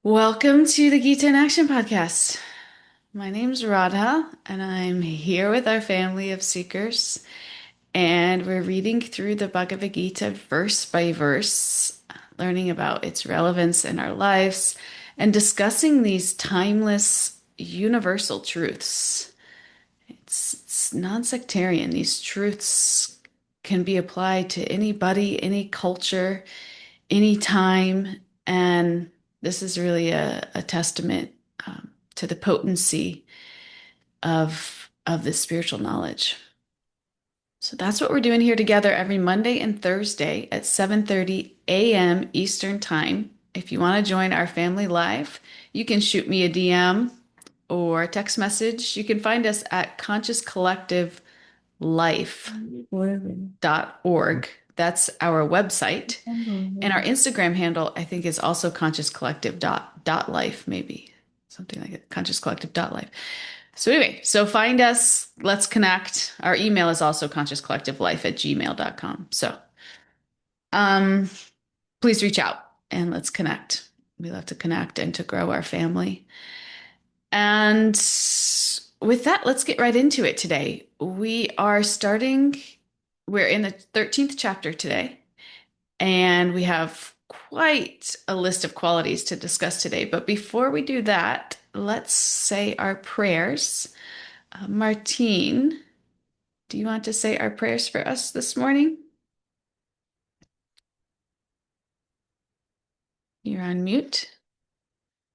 Welcome to the Gita in Action podcast. My name's Radha, and I'm here with our family of seekers, and we're reading through the Bhagavad-gītā verse by verse, learning about its relevance in our lives, and discussing these timeless, universal truths. It's non-sectarian. These truths can be applied to anybody, any culture, any time, and this is really a testament to the potency of this spiritual knowledge. So that's what we're doing here together every Monday and Thursday at 7:30 a.m. Eastern Time. If you want to join our family live, you can shoot me a DM or a text message. You can find us at consciouslife.org. That's our website. And our Instagram handle, I think, is also consciouscollective.life, maybe something like it, consciouscollective.life. So anyway, so find us, let's connect. Our email is also consciouscollectivelife@gmail.com. So please reach out and let's connect. We love to connect and to grow our family. And with that, let's get right into it today. We're in the 13th chapter today. And we have quite a list of qualities to discuss today. But before we do that, let's say our prayers. Martine, do you want to say our prayers for us this morning? You're on mute.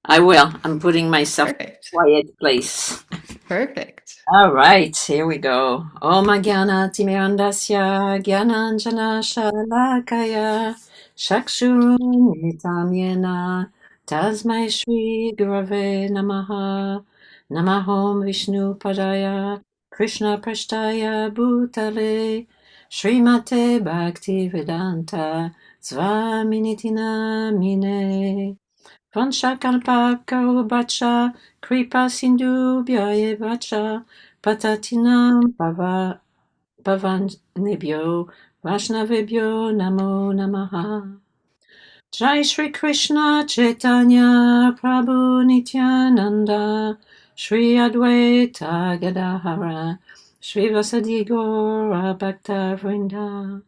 I will. I'm putting myself in a Perfect. quiet place. Perfect. All right, here we go. Om Jnana Timirandasya Jnananjana Shalakaya Chakshurunmilitam Yena Tasmai Shri Gurave Namaha Namahom Vishnu Padaya Krishna Prashtaya Bhutale Srimate Bhaktivedanta Svaminiti Namine Vanchakalpatarubhacha Kripa Sindhu Bhyayevacha Patatinam Pavanebhyo Vaishnavebhyo Namo Namaha Jai Shri Krishna Chaitanya Prabhu Nityananda Shri Advaita Gadahara Shri Vasadi Gaura Bhakta Vrinda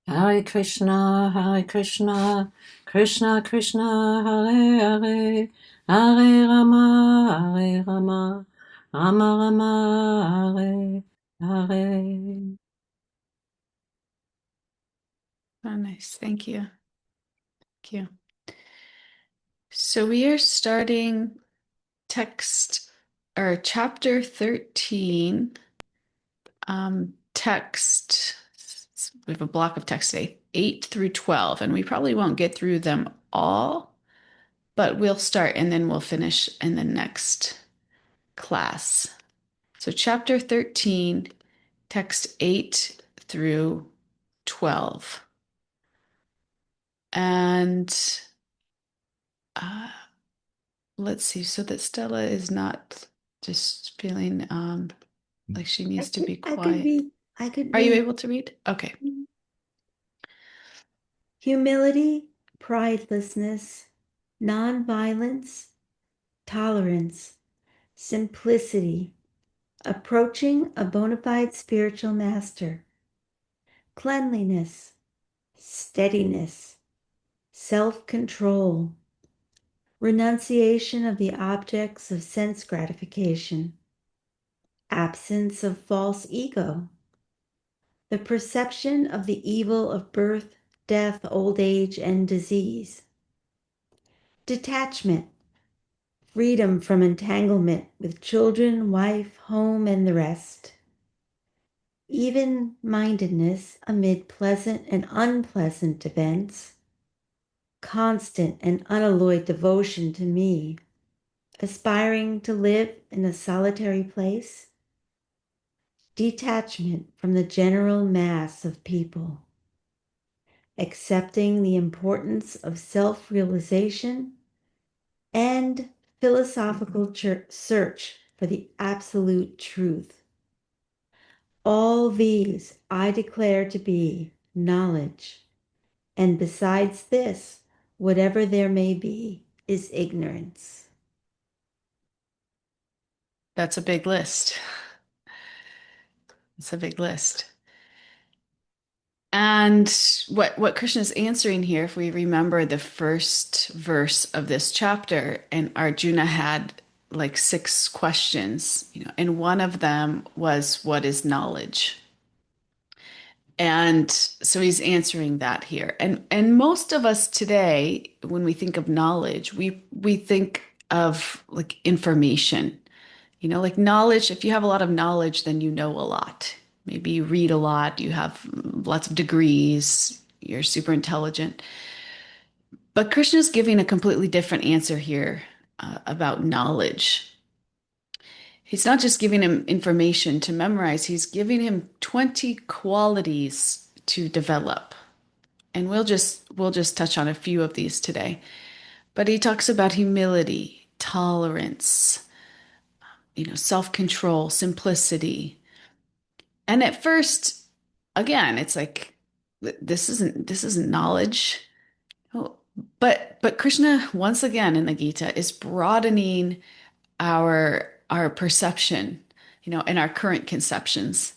Hare Krishna, Krishna Krishna, Hare Hare, Hare Rama, Rama Rama, Hare Hare. Oh, nice. Thank you. Thank you. So we are starting text or chapter 13. Text. We have a block of text today, 8 through 12, and we probably won't get through them all, but we'll start and then we'll finish in the next class. So, chapter 13, text 8 through 12. And uh, let's see, so that Stella is not just feeling like she needs to be quiet. I could Are you read. able to read? Okay. Humility, pridelessness, nonviolence, tolerance, simplicity, approaching a bona fide spiritual master, cleanliness, steadiness, self-control, renunciation of the objects of sense gratification, absence of false ego, the perception of the evil of birth, death, old age, and disease, detachment, freedom from entanglement with children, wife, home, and the rest, even-mindedness amid pleasant and unpleasant events, constant and unalloyed devotion to me, aspiring to live in a solitary place, detachment from the general mass of people, accepting the importance of self-realization and philosophical search for the absolute truth. All these I declare to be knowledge, and besides this, whatever there may be, is ignorance. That's a big list. It's a big list. And what Krishna is answering here, if we remember the first verse of this chapter, and Arjuna had like six questions, and one of them was, what is knowledge? And so he's answering that here. And most of us today, when we think of knowledge, we think of like information. Like knowledge, if you have a lot of knowledge, then you know a lot. Maybe you read a lot, you have lots of degrees, you're super intelligent. But Krishna's giving a completely different answer here about knowledge. He's not just giving him information to memorize, he's giving him 20 qualities to develop. And we'll just touch on a few of these today. But he talks about humility, tolerance, self-control, simplicity. And at first, again, it's like this isn't knowledge. Oh, but Krishna once again in the Gita is broadening our perception, and our current conceptions,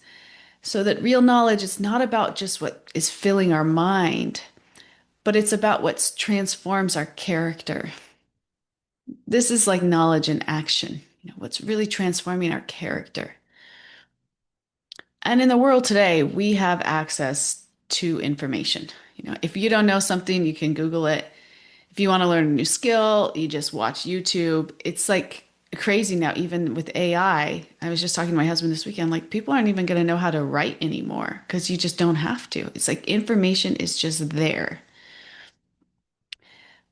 so that real knowledge is not about just what is filling our mind, but it's about what transforms our character. This is like knowledge in action, what's really transforming our character. And in the world today, we have access to information. If you don't know something, you can Google it. If you want to learn a new skill, you just watch YouTube. It's like crazy now, even with AI. I was just talking to my husband this weekend, like people aren't even going to know how to write anymore because you just don't have to. It's like information is just there.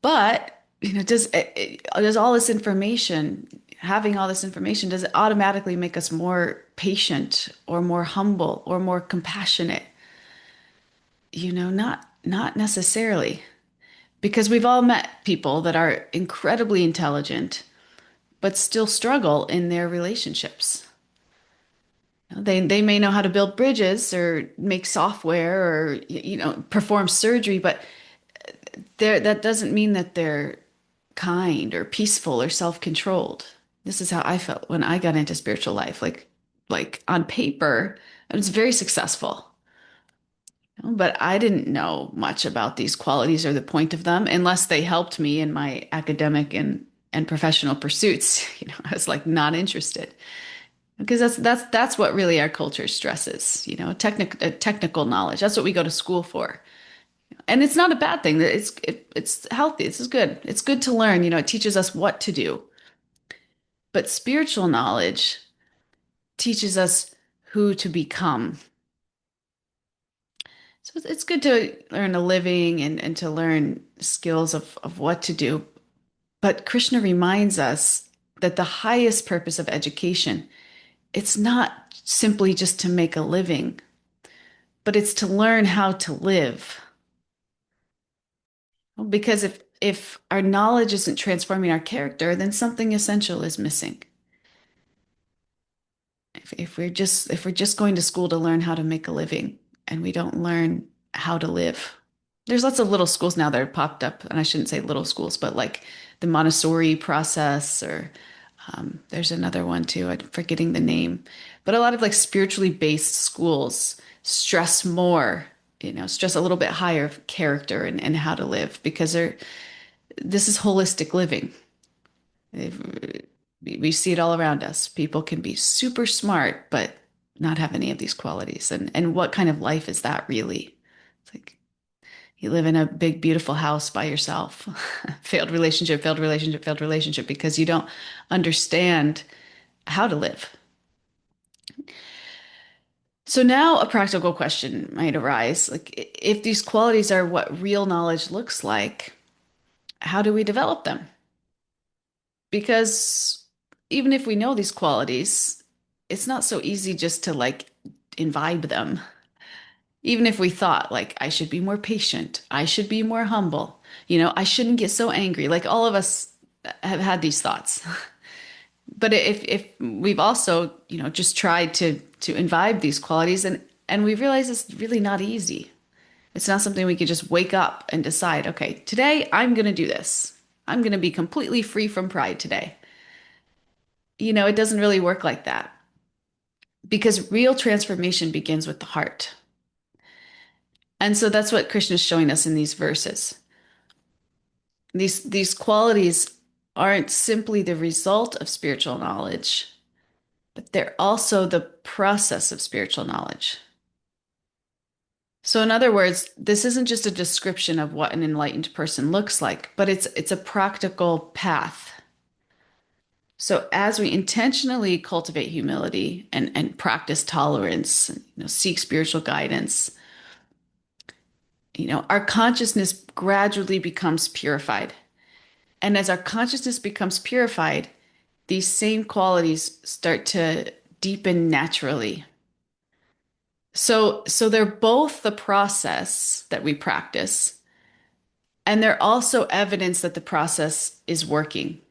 But, does all this information, having all this information, does it automatically make us more patient or more humble or more compassionate? Not necessarily, because we've all met people that are incredibly intelligent but still struggle in their relationships. They may know how to build bridges or make software or perform surgery, but that doesn't mean that they're kind or peaceful or self-controlled. This is how I felt when I got into spiritual life. Like on paper, I was very successful. But I didn't know much about these qualities or the point of them unless they helped me in my academic and professional pursuits. I was like not interested because that's what really our culture stresses, technical knowledge. That's what we go to school for. And it's not a bad thing. It's healthy. This is good. It's good to learn, it teaches us what to do. But spiritual knowledge teaches us who to become. So it's good to learn a living and to learn skills of what to do. But Krishna reminds us that the highest purpose of education, it's not simply just to make a living, but it's to learn how to live. Because if our knowledge isn't transforming our character, then something essential is missing. If we're just going to school to learn how to make a living and we don't learn how to live. There's lots of little schools now that are popped up, and I shouldn't say little schools, but like the Montessori process, or there's another one too. I'm forgetting the name, but a lot of like spiritually based schools stress a little bit higher character and how to live because this is holistic living. We see it all around us. People can be super smart, but not have any of these qualities. And what kind of life is that really? It's like you live in a big, beautiful house by yourself. Failed relationship, failed relationship, failed relationship, because you don't understand how to live. So now a practical question might arise. Like, if these qualities are what real knowledge looks like, how do we develop them? Because even if we know these qualities, it's not so easy just to like imbibe them. Even if we thought like I should be more patient, I should be more humble, I shouldn't get so angry. Like all of us have had these thoughts. But if we've also, just tried to imbibe these qualities and we realize it's really not easy. It's not something we could just wake up and decide, okay, today I'm going to do this. I'm going to be completely free from pride today. It doesn't really work like that because real transformation begins with the heart. And so that's what Krishna is showing us in these verses. These qualities aren't simply the result of spiritual knowledge, but they're also the process of spiritual knowledge. So in other words, this isn't just a description of what an enlightened person looks like, but it's a practical path. So as we intentionally cultivate humility and practice tolerance, seek spiritual guidance, our consciousness gradually becomes purified. And as our consciousness becomes purified, these same qualities start to deepen naturally. So they're both the process that we practice, and they're also evidence that the process is working.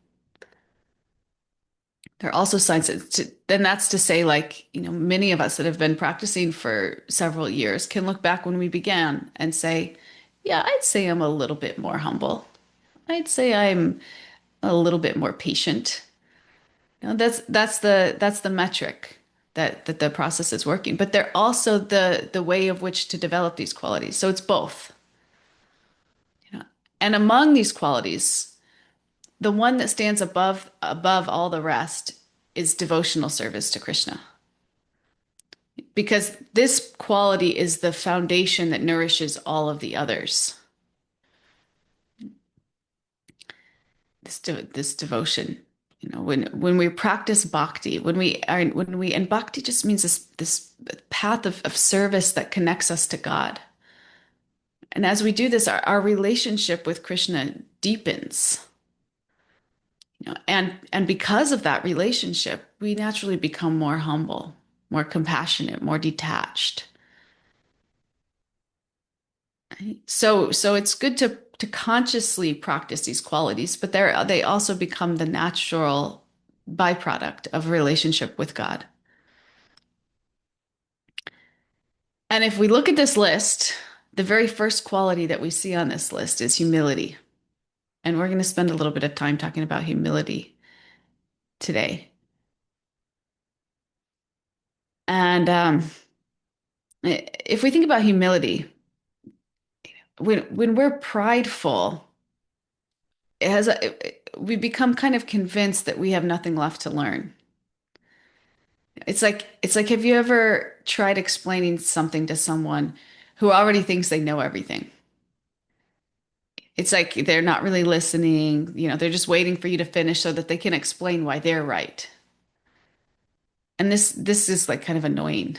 They're also signs then that's to say, like, many of us that have been practicing for several years can look back when we began and say, yeah, I'd say I'm a little bit more humble. I'd say I'm a little bit more patient. That's the metric that the process is working. But they're also the way of which to develop these qualities. So it's both. And among these qualities, the one that stands above all the rest is devotional service to Krishna. Because this quality is the foundation that nourishes all of the others. This devotion. When we practice bhakti, and bhakti just means this path of service that connects us to God. And as we do this, our relationship with Krishna deepens. And because of that relationship, we naturally become more humble, more compassionate, more detached. So it's good to consciously practice these qualities, but they also become the natural byproduct of a relationship with God. And if we look at this list, the very first quality that we see on this list is humility. And we're going to spend a little bit of time talking about humility today. And if we think about humility, when we're prideful, we become kind of convinced that we have nothing left to learn. It's like have you ever tried explaining something to someone who already thinks they know everything? It's like they're not really listening, they're just waiting for you to finish so that they can explain why they're right. And this is like kind of annoying,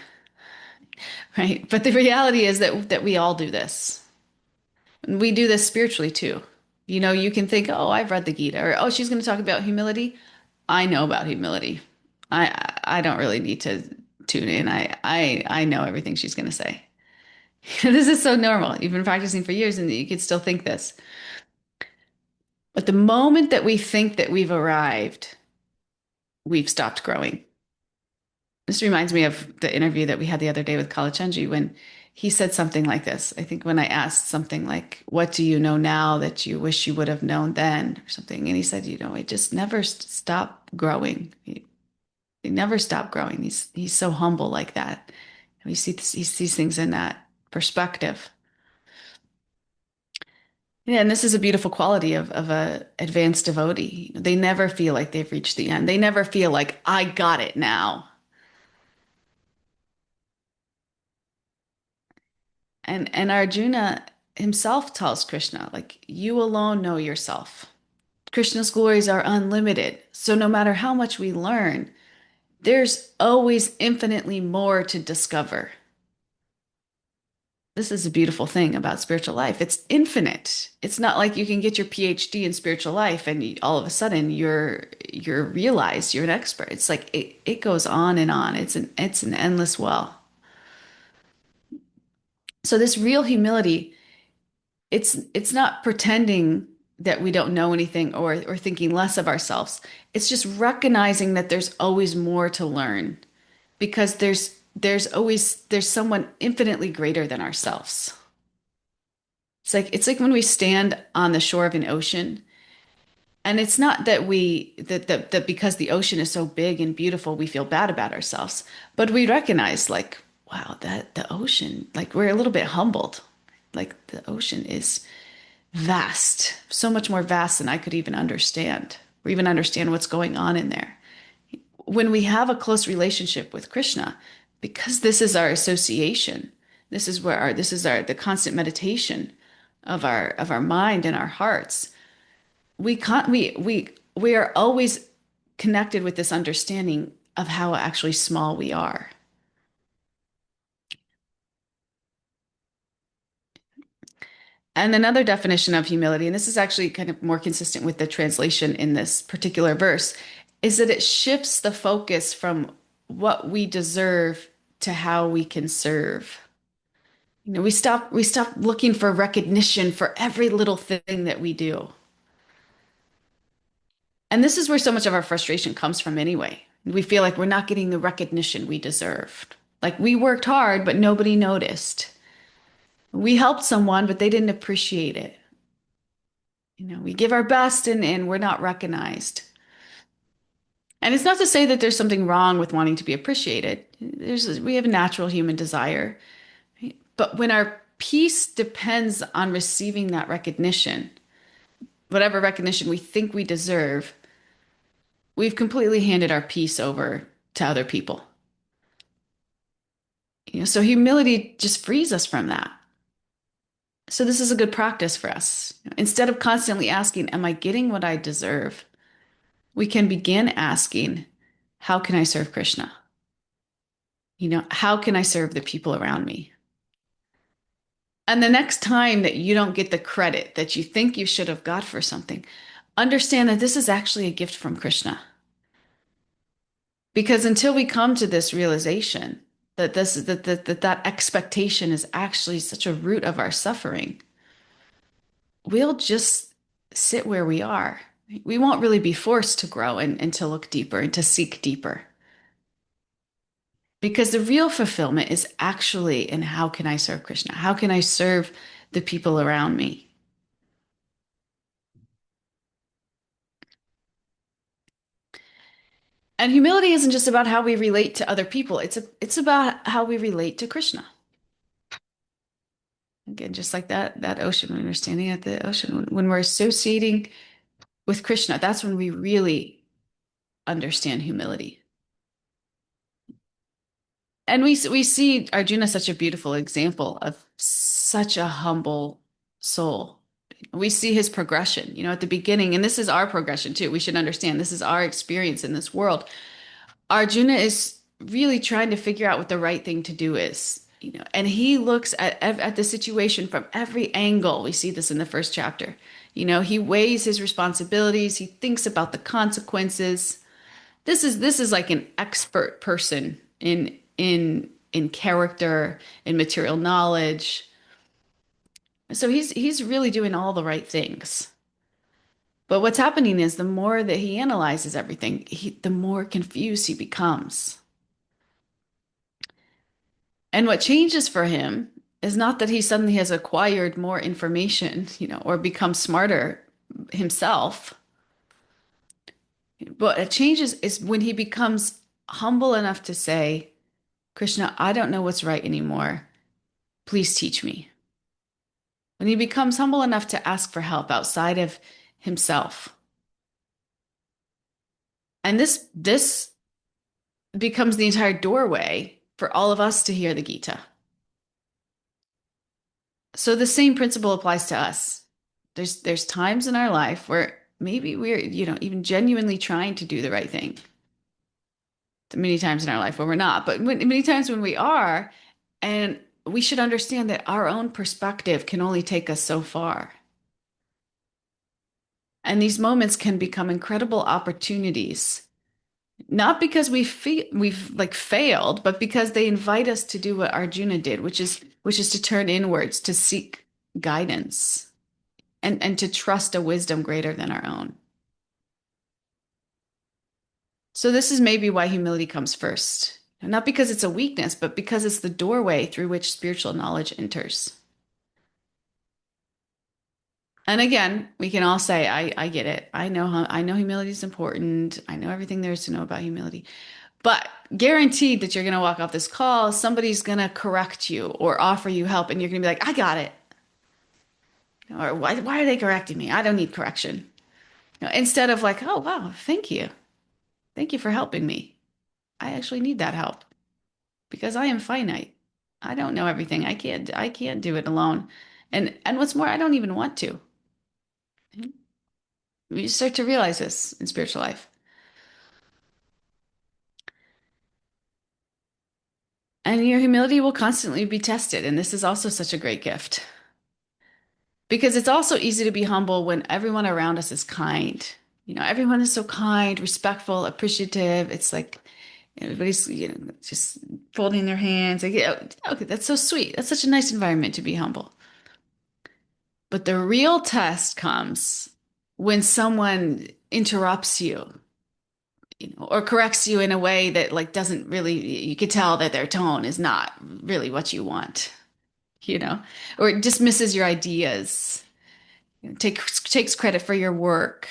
right? But the reality is that we all do this. And we do this spiritually too. You can think, oh, I've read the Gita, or oh, she's going to talk about humility. I know about humility. I don't really need to tune in. I know everything she's going to say. This is so normal. You've been practicing for years and you could still think this. But the moment that we think that we've arrived, we've stopped growing. This reminds me of the interview that we had the other day with Kalachandji when he said something like this. I think when I asked something like, what do you know now that you wish you would have known then, or something? And he said, it just never stopped growing. He never stopped growing. He's so humble like that. And he sees things in that perspective. Yeah, and this is a beautiful quality of a advanced devotee. They never feel like they've reached the end. They never feel like I got it now. And Arjuna himself tells Krishna, like, you alone know yourself. Krishna's glories are unlimited. So no matter how much we learn, there's always infinitely more to discover. This is a beautiful thing about spiritual life. It's infinite. It's not like you can get your PhD in spiritual life and all of a sudden you're realized you're an expert. It's like it goes on and on. It's an endless well. So this real humility, it's not pretending that we don't know anything or thinking less of ourselves. It's just recognizing that there's always more to learn because there's someone infinitely greater than ourselves. It's like when we stand on the shore of an ocean, and it's not that that because the ocean is so big and beautiful, we feel bad about ourselves, but we recognize like, wow, that the ocean, like we're a little bit humbled. Like the ocean is vast, so much more vast than I could even understand, or even understand what's going on in there. When we have a close relationship with Krishna, because this is our association, this is our the constant meditation of our mind and our hearts. We can't we are always connected with this understanding of how actually small we are. And another definition of humility, and this is actually kind of more consistent with the translation in this particular verse, is that it shifts the focus from what we deserve to how we can serve. We stop looking for recognition for every little thing that we do. And this is where so much of our frustration comes from anyway. We feel like we're not getting the recognition we deserved. Like we worked hard, but nobody noticed. We helped someone, but they didn't appreciate it. We give our best and we're not recognized. And it's not to say that there's something wrong with wanting to be appreciated. We have a natural human desire. But when our peace depends on receiving that recognition, whatever recognition we think we deserve, we've completely handed our peace over to other people. So humility just frees us from that. So this is a good practice for us. Instead of constantly asking, am I getting what I deserve? We can begin asking, how can I serve Krishna? How can I serve the people around me? And the next time that you don't get the credit that you think you should have got for something, understand that this is actually a gift from Krishna. Because until we come to this realization that that expectation is actually such a root of our suffering, we'll just sit where we are. We won't really be forced to grow and to look deeper and to seek deeper. Because the real fulfillment is actually in how can I serve Krishna? How can I serve the people around me? And humility isn't just about how we relate to other people. It's about how we relate to Krishna. Again, just like that ocean, when we're standing at the ocean, when we're associating with Krishna, that's when we really understand humility. And we see Arjuna such a beautiful example of such a humble soul. We see his progression, at the beginning, and this is our progression too. We should understand this is our experience in this world. Arjuna is really trying to figure out what the right thing to do is, and he looks at the situation from every angle. We see this in the first chapter. He weighs his responsibilities, he thinks about the consequences. This is like an expert person in character, in material knowledge. So he's really doing all the right things. But what's happening is the more that he analyzes everything, the more confused he becomes. And what changes for him is not that he suddenly has acquired more information, or become smarter himself. But what changes is when he becomes humble enough to say, Krishna, I don't know what's right anymore. Please teach me. When he becomes humble enough to ask for help outside of himself. And this becomes the entire doorway for all of us to hear the Gita. So the same principle applies to us. There's times in our life where maybe we're, even genuinely trying to do the right thing. Many times in our life where we're not, but many times when we are, and we should understand that our own perspective can only take us so far. And these moments can become incredible opportunities, not because we've like failed, but because they invite us to do what Arjuna did, which is to turn inwards, to seek guidance, and to trust a wisdom greater than our own. So this is maybe why humility comes first. Not because it's a weakness, but because it's the doorway through which spiritual knowledge enters. And again, we can all say, I get it. I know humility is important. I know everything there is to know about humility. But guaranteed that you're going to walk off this call, somebody's going to correct you or offer you help, and you're going to be like, I got it. Or why are they correcting me? I don't need correction. Instead of like, oh, wow, thank you. Thank you for helping me. I actually need that help because I am finite. I don't know everything. I can't do it alone. And what's more, I don't even want to. You start to realize this in spiritual life. And your humility will constantly be tested. And this is also such a great gift because it's also easy to be humble when everyone around us is kind. Everyone is so kind, respectful, appreciative. It's like everybody's, just folding their hands. Like, yeah, okay, that's so sweet. That's such a nice environment to be humble. But the real test comes when someone interrupts you, or corrects you in a way that like doesn't really, you could tell that their tone is not really what you want, you know, or it dismisses your ideas, takes credit for your work.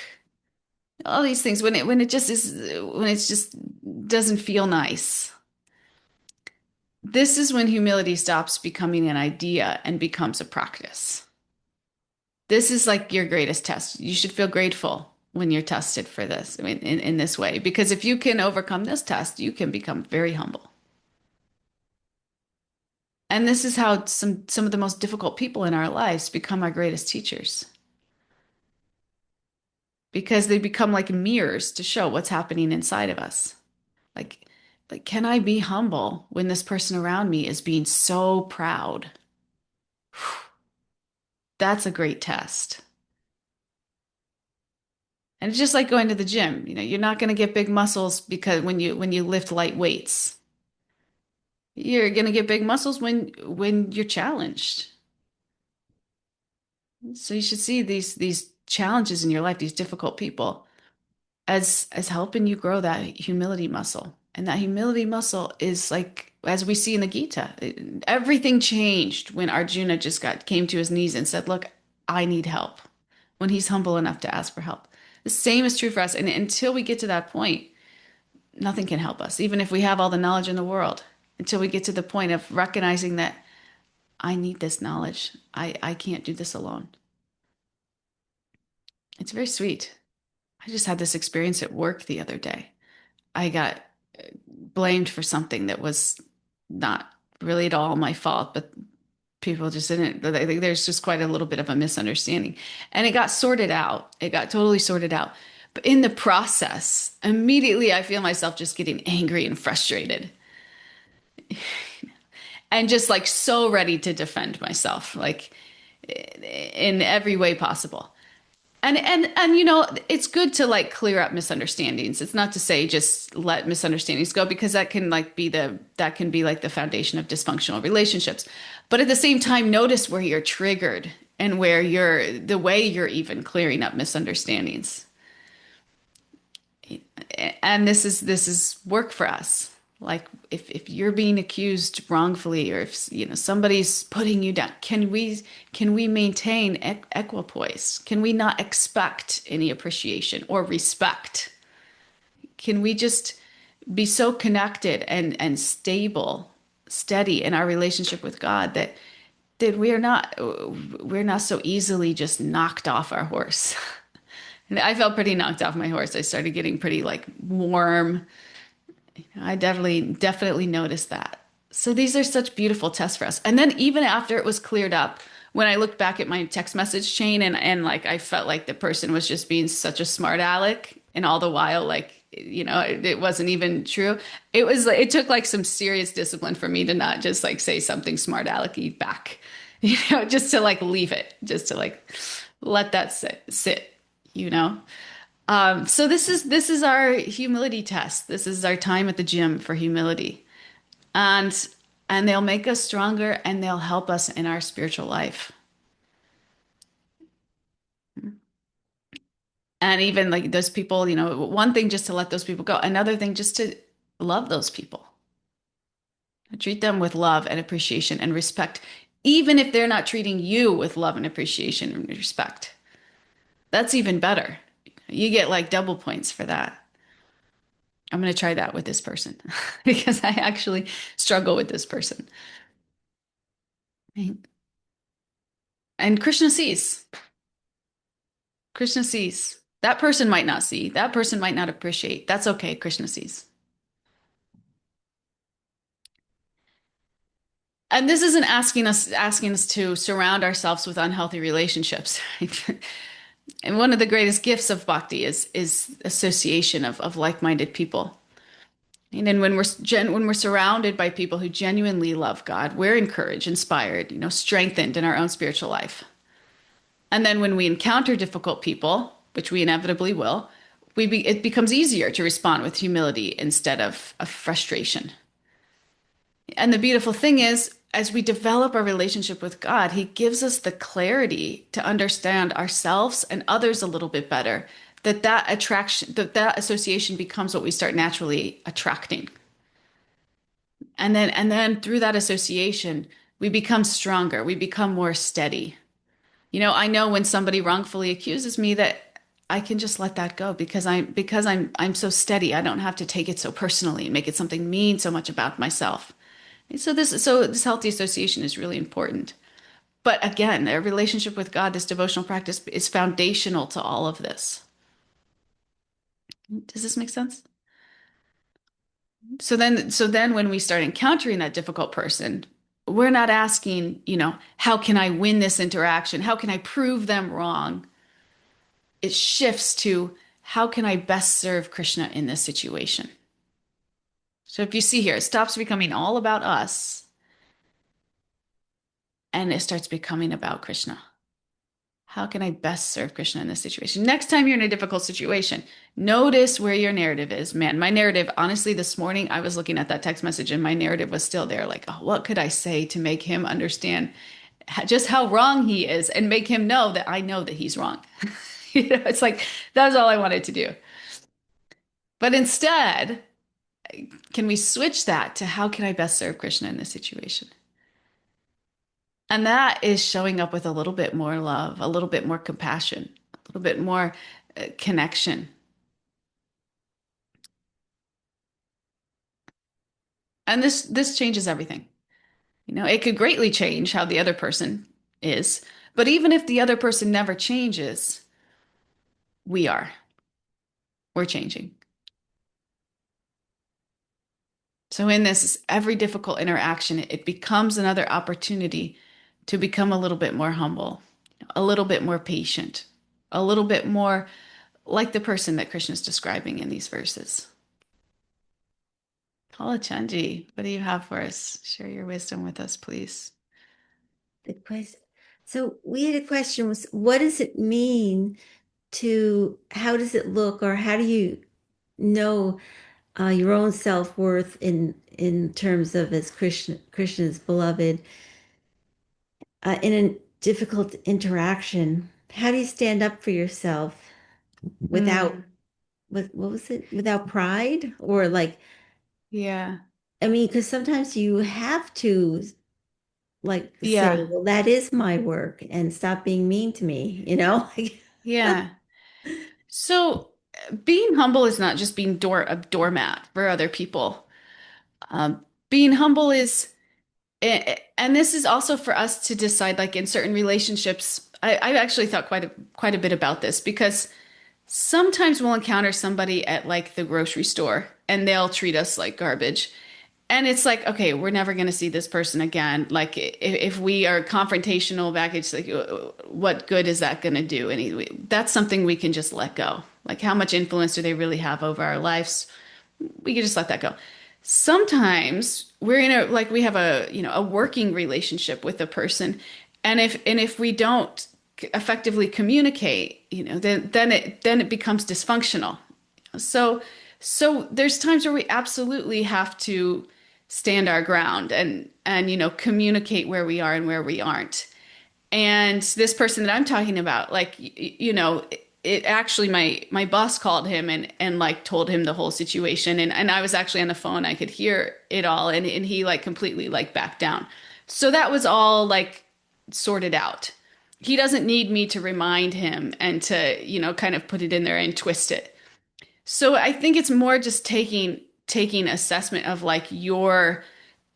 All these things when it just doesn't feel nice. This is when humility stops becoming an idea and becomes a practice. This is like your greatest test. You should feel grateful when you're tested for this, I mean, in this way, because if you can overcome this test, you can become very humble. And this is how some of the most difficult people in our lives become our greatest teachers because they become like mirrors to show what's happening inside of us. Like, can I be humble when this person around me is being so proud? That's a great test. And it's just like going to the gym. You're not going to get big muscles because when you lift light weights. You're going to get big muscles when you're challenged. So you should see these challenges in your life, these difficult people, as helping you grow that humility muscle. And that humility muscle is like, as we see in the Gita, everything changed when Arjuna just came to his knees and said, "Look, I need help." When he's humble enough to ask for help. The same is true for us. And until we get to that point, nothing can help us, even if we have all the knowledge in the world, until we get to the point of recognizing that I need this knowledge. I can't do this alone. It's very sweet. I just had this experience at work the other day. I got blamed for something that was not really at all my fault, but people just didn't, there's just quite a little bit of a misunderstanding. And it got sorted out. It got totally sorted out. But in the process, immediately I feel myself just getting angry and frustrated and just like so ready to defend myself, like in every way possible. And it's good to like clear up misunderstandings. It's not to say just let misunderstandings go because that can be like the foundation of dysfunctional relationships. But at the same time, notice where you're triggered and where the way you're even clearing up misunderstandings. And this is work for us. Like if you're being accused wrongfully or if somebody's putting you down, can we maintain equipoise? Can we not expect any appreciation or respect? Can we just be so connected and stable, steady in our relationship with God that we're not so easily just knocked off our horse. And I felt pretty knocked off my horse. I started getting pretty like warm. I definitely noticed that. So these are such beautiful tests for us. And then even after it was cleared up, when I looked back at my text message chain and like I felt like the person was just being such a smart aleck and all the while like it wasn't even true. It was like it took like some serious discipline for me to not just like say something smart alecky back. Just to like leave it, just to like let that sit, you know. So this is our humility test. This is our time at the gym for humility. And and they'll make us stronger and they'll help us in our spiritual life. And even like those people, one thing just to let those people go, another thing just to love those people. Treat them with love and appreciation and respect, even if they're not treating you with love and appreciation and respect. That's even better. You get like double points for that. I'm going to try that with this person because I actually struggle with this person. Right? And Krishna sees. Krishna sees. That person might not see. That person might not appreciate. That's okay. Krishna sees. And this isn't asking us to surround ourselves with unhealthy relationships. Right? And one of the greatest gifts of bhakti is association of like-minded people. And then when we're surrounded by people who genuinely love God, we're encouraged, inspired, strengthened in our own spiritual life. And then when we encounter difficult people, which we inevitably will, it becomes easier to respond with humility instead of frustration. And the beautiful thing is, as we develop our relationship with God, He gives us the clarity to understand ourselves and others a little bit better. That attraction, that association becomes what we start naturally attracting. And then through that association, we become stronger, we become more steady. I know when somebody wrongfully accuses me that I can just let that go because I'm so steady. I don't have to take it so personally and make it something mean so much about myself. So this healthy association is really important. But again, a relationship with God, this devotional practice is foundational to all of this. Does this make sense? So then when we start encountering that difficult person, we're not asking, how can I win this interaction? How can I prove them wrong? It shifts to how can I best serve Krishna in this situation? So if you see here, it stops becoming all about us and it starts becoming about Krishna. How can I best serve Krishna in this situation? Next time you're in a difficult situation, notice where your narrative is. Man, my narrative, honestly, this morning I was looking at that text message and my narrative was still there. Like, oh, what could I say to make him understand just how wrong he is and make him know that I know that he's wrong? It's like that's all I wanted to do. But instead, can we switch that to how can I best serve Krishna in this situation? And that is showing up with a little bit more love, a little bit more compassion, a little bit more connection. And this changes everything. It could greatly change how the other person is, but even if the other person never changes, we are. We're changing. So in this, every difficult interaction, it becomes another opportunity to become a little bit more humble, a little bit more patient, a little bit more like the person that Krishna is describing in these verses. Paula Chanji, what do you have for us? Share your wisdom with us, please. The question. So we had a question was, what does it mean to, how does it look, or how do you know your own self-worth in terms of as Krishna's beloved in a difficult interaction? How do you stand up for yourself without what was it? Without pride or like, Yeah. I mean, because sometimes you have to like say, Yeah. well, that is my work and stop being mean to me, you know? Yeah. So being humble is not just being a doormat for other people. Being humble is, and this is also for us to decide, like in certain relationships. I've actually thought quite a bit about this because sometimes we'll encounter somebody at like the grocery store and they'll treat us like garbage. And it's like, okay, we're never going to see this person again. Like, if we are confrontational back, it's like, what good is that going to do? Anyway, that's something we can just let go. Like, how much influence do they really have over our lives? We can just let that go. Sometimes we're like we have a working relationship with a person, and if we don't effectively communicate, then it becomes dysfunctional. So so there's times where we absolutely have to stand our ground and communicate where we are and where we aren't. And this person that I'm talking about, like it actually my boss called him and like told him the whole situation and I was actually on the phone. I could hear it all and he like completely like backed down. So that was all like sorted out. he doesn't need me to remind him and to, kind of put it in there and twist it. So I think it's more just taking assessment of like your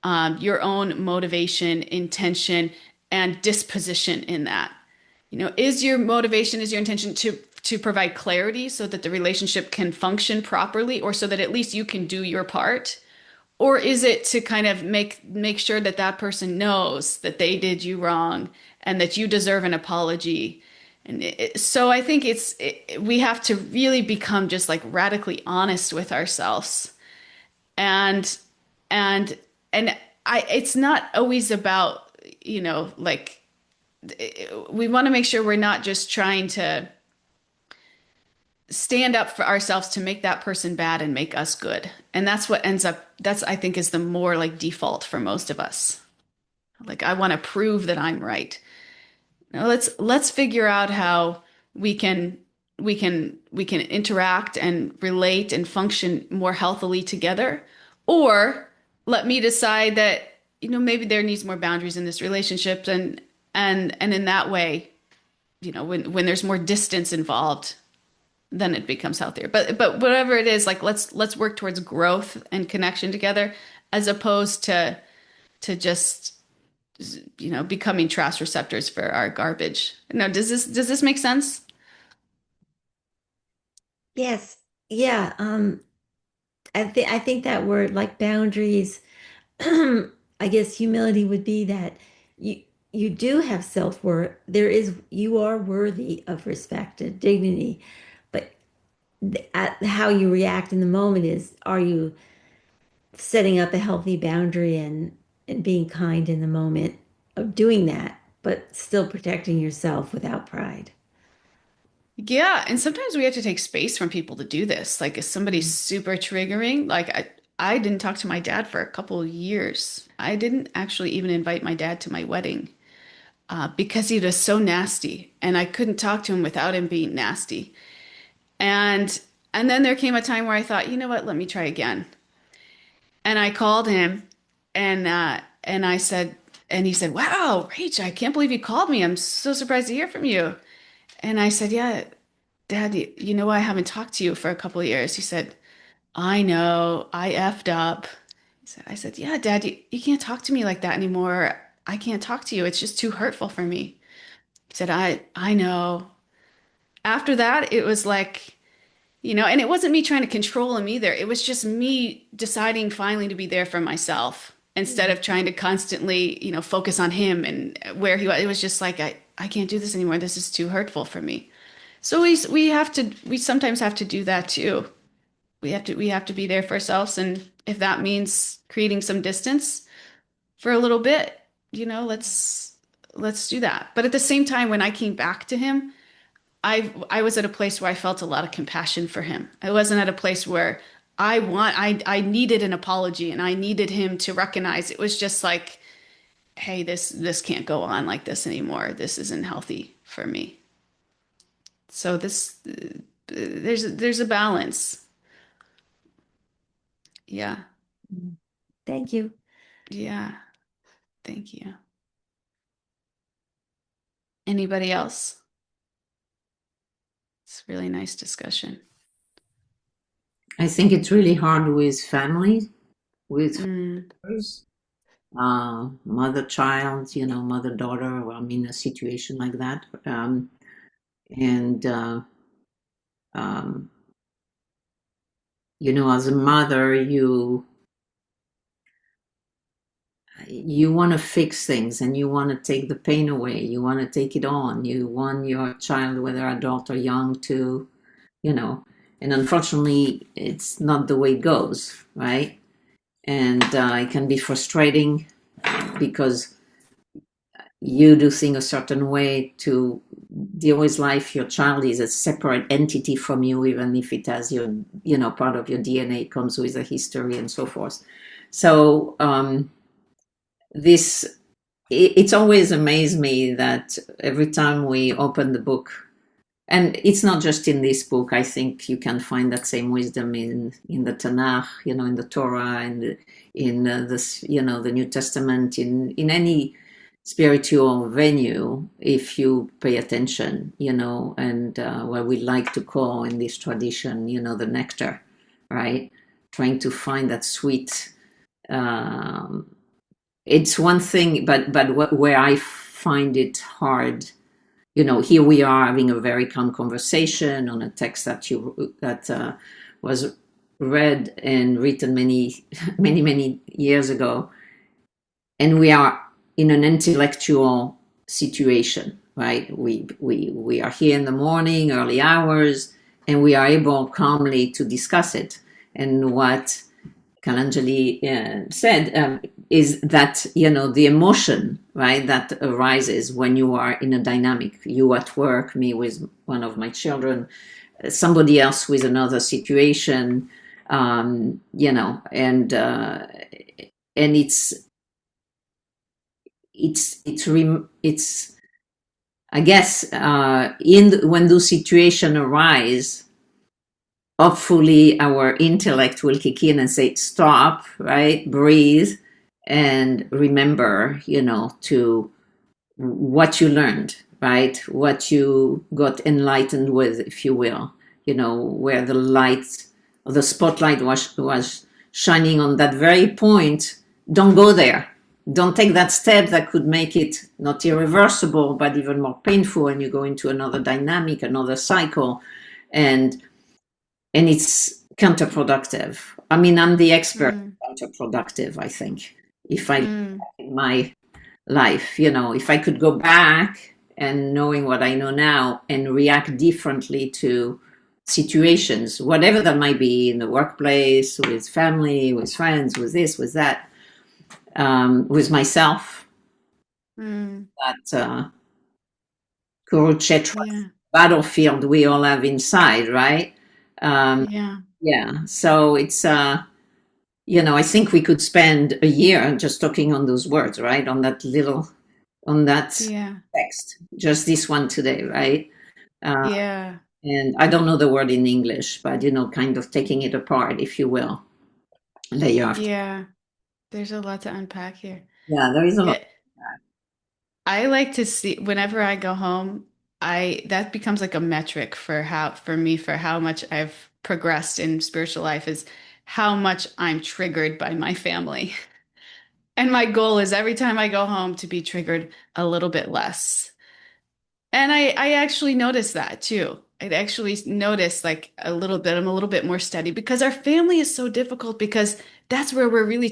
own motivation, intention, and disposition in that. Is your motivation, is your intention to provide clarity so that the relationship can function properly, or so that at least you can do your part? Or is it to kind of make sure that that person knows that they did you wrong and that you deserve an apology? And so I think we have to really become just like radically honest with ourselves. And and and it's not always about, like, we want to make sure we're not just trying to stand up for ourselves to make that person bad and make us good. And that's I think is the more like default for most of us. Like, I want to prove that I'm right. Now let's figure out how we can interact and relate and function more healthily together. Or let me decide that, maybe there needs more boundaries in this relationship, and in that way, when there's more distance involved, then it becomes healthier. But whatever it is, like, let's work towards growth and connection together, as opposed to just, becoming trash receptors for our garbage. No, does this make sense? Yes. Yeah. I think that word, like boundaries, I guess humility would be that you you do have self-worth. You are worthy of respect and dignity, but how you react in the moment is, are you setting up a healthy boundary and being kind in the moment of doing that, but still protecting yourself without pride. Yeah, and sometimes we have to take space from people to do this. Like, if somebody's super triggering, like, I didn't talk to my dad for a couple of years. I didn't actually even invite my dad to my wedding, because he was so nasty, and I couldn't talk to him without him being nasty. And and then there came a time where I thought, you know what, let me try again. And I called him, and I said, and he said, "Wow, Rach, I can't believe you called me. I'm so surprised to hear from you." And I said, "Yeah, Dad, I haven't talked to you for a couple of years." He said, "I know, I effed up." I said, "Yeah, Dad, you can't talk to me like that anymore. I can't talk to you. It's just too hurtful for me." He said, I know. After that, it was like, and it wasn't me trying to control him either. It was just me deciding finally to be there for myself instead of trying to constantly, focus on him and where he was. It was just like, I can't do this anymore. This is too hurtful for me. So we sometimes have to do that too. We have to be there for ourselves, and if that means creating some distance for a little bit, let's do that. But at the same time, when I came back to him, I was at a place where I felt a lot of compassion for him. I wasn't at a place where I needed an apology and I needed him to recognize. It was just like, hey, this can't go on like this anymore. This isn't healthy for me. So there's a balance. Yeah. Thank you. Yeah. Thank you. Anybody else? It's a really nice discussion. I think it's really hard with family, with Mm. fathers, mother child, mother daughter, or I mean, a situation like that. And, um, as a mother, you want to fix things and you want to take the pain away. You want to take it on. You want your child, whether adult or young, to, you know, and unfortunately, it's not the way it goes, right? And it can be frustrating because you do things a certain way to deal with life. Your child is a separate entity from you, even if it has part of your DNA, comes with a history and so forth. So this it's always amazed me that every time we open the book, and it's not just in this book, I think you can find that same wisdom in the Tanakh, in the Torah, and in this, the New Testament, in any spiritual venue if you pay attention, and what we like to call in this tradition, the nectar, right? Trying to find that sweet. It's one thing, but where I find it hard, here we are having a very calm conversation on a text that was read and written many, many, many years ago, and we are in an intellectual situation, right? We are here in the morning, early hours, and we are able calmly to discuss it. And what Kalanjali said is that, the emotion, right, that arises when you are in a dynamic, you at work, me with one of my children, somebody else with another situation, and it's I guess when those situations arise, hopefully our intellect will kick in and say stop, right, breathe, and remember, to what you learned, right, what you got enlightened with, if you will, where the light or the spotlight was shining on that very point. Don't go there. Don't take that step that could make it not irreversible but even more painful, and you go into another dynamic, another cycle, and it's counterproductive. I mean, I'm the expert Mm, in counterproductive, I think. If I mm, in my life, if I could go back and knowing what I know now and react differently to situations, whatever that might be, in the workplace, with family, with friends, with this, with that, with myself, mm. that Kurukshetra Yeah, battlefield we all have inside, right? Um, yeah, yeah, so it's I think we could spend a year just talking on those words, right? On that yeah, text, just this one today, right? Uh, yeah, and I don't know the word in English, but kind of taking it apart, if you will, layer after. yeah. There's a lot to unpack here. Yeah, there is a lot. Yeah, I like to see whenever I go home, I that becomes like a metric for me for how much I've progressed in spiritual life is how much I'm triggered by my family. And my goal is every time I go home to be triggered a little bit less. And I actually notice that too. I actually notice like a little bit, I'm a little bit more steady because our family is so difficult because that's where we're really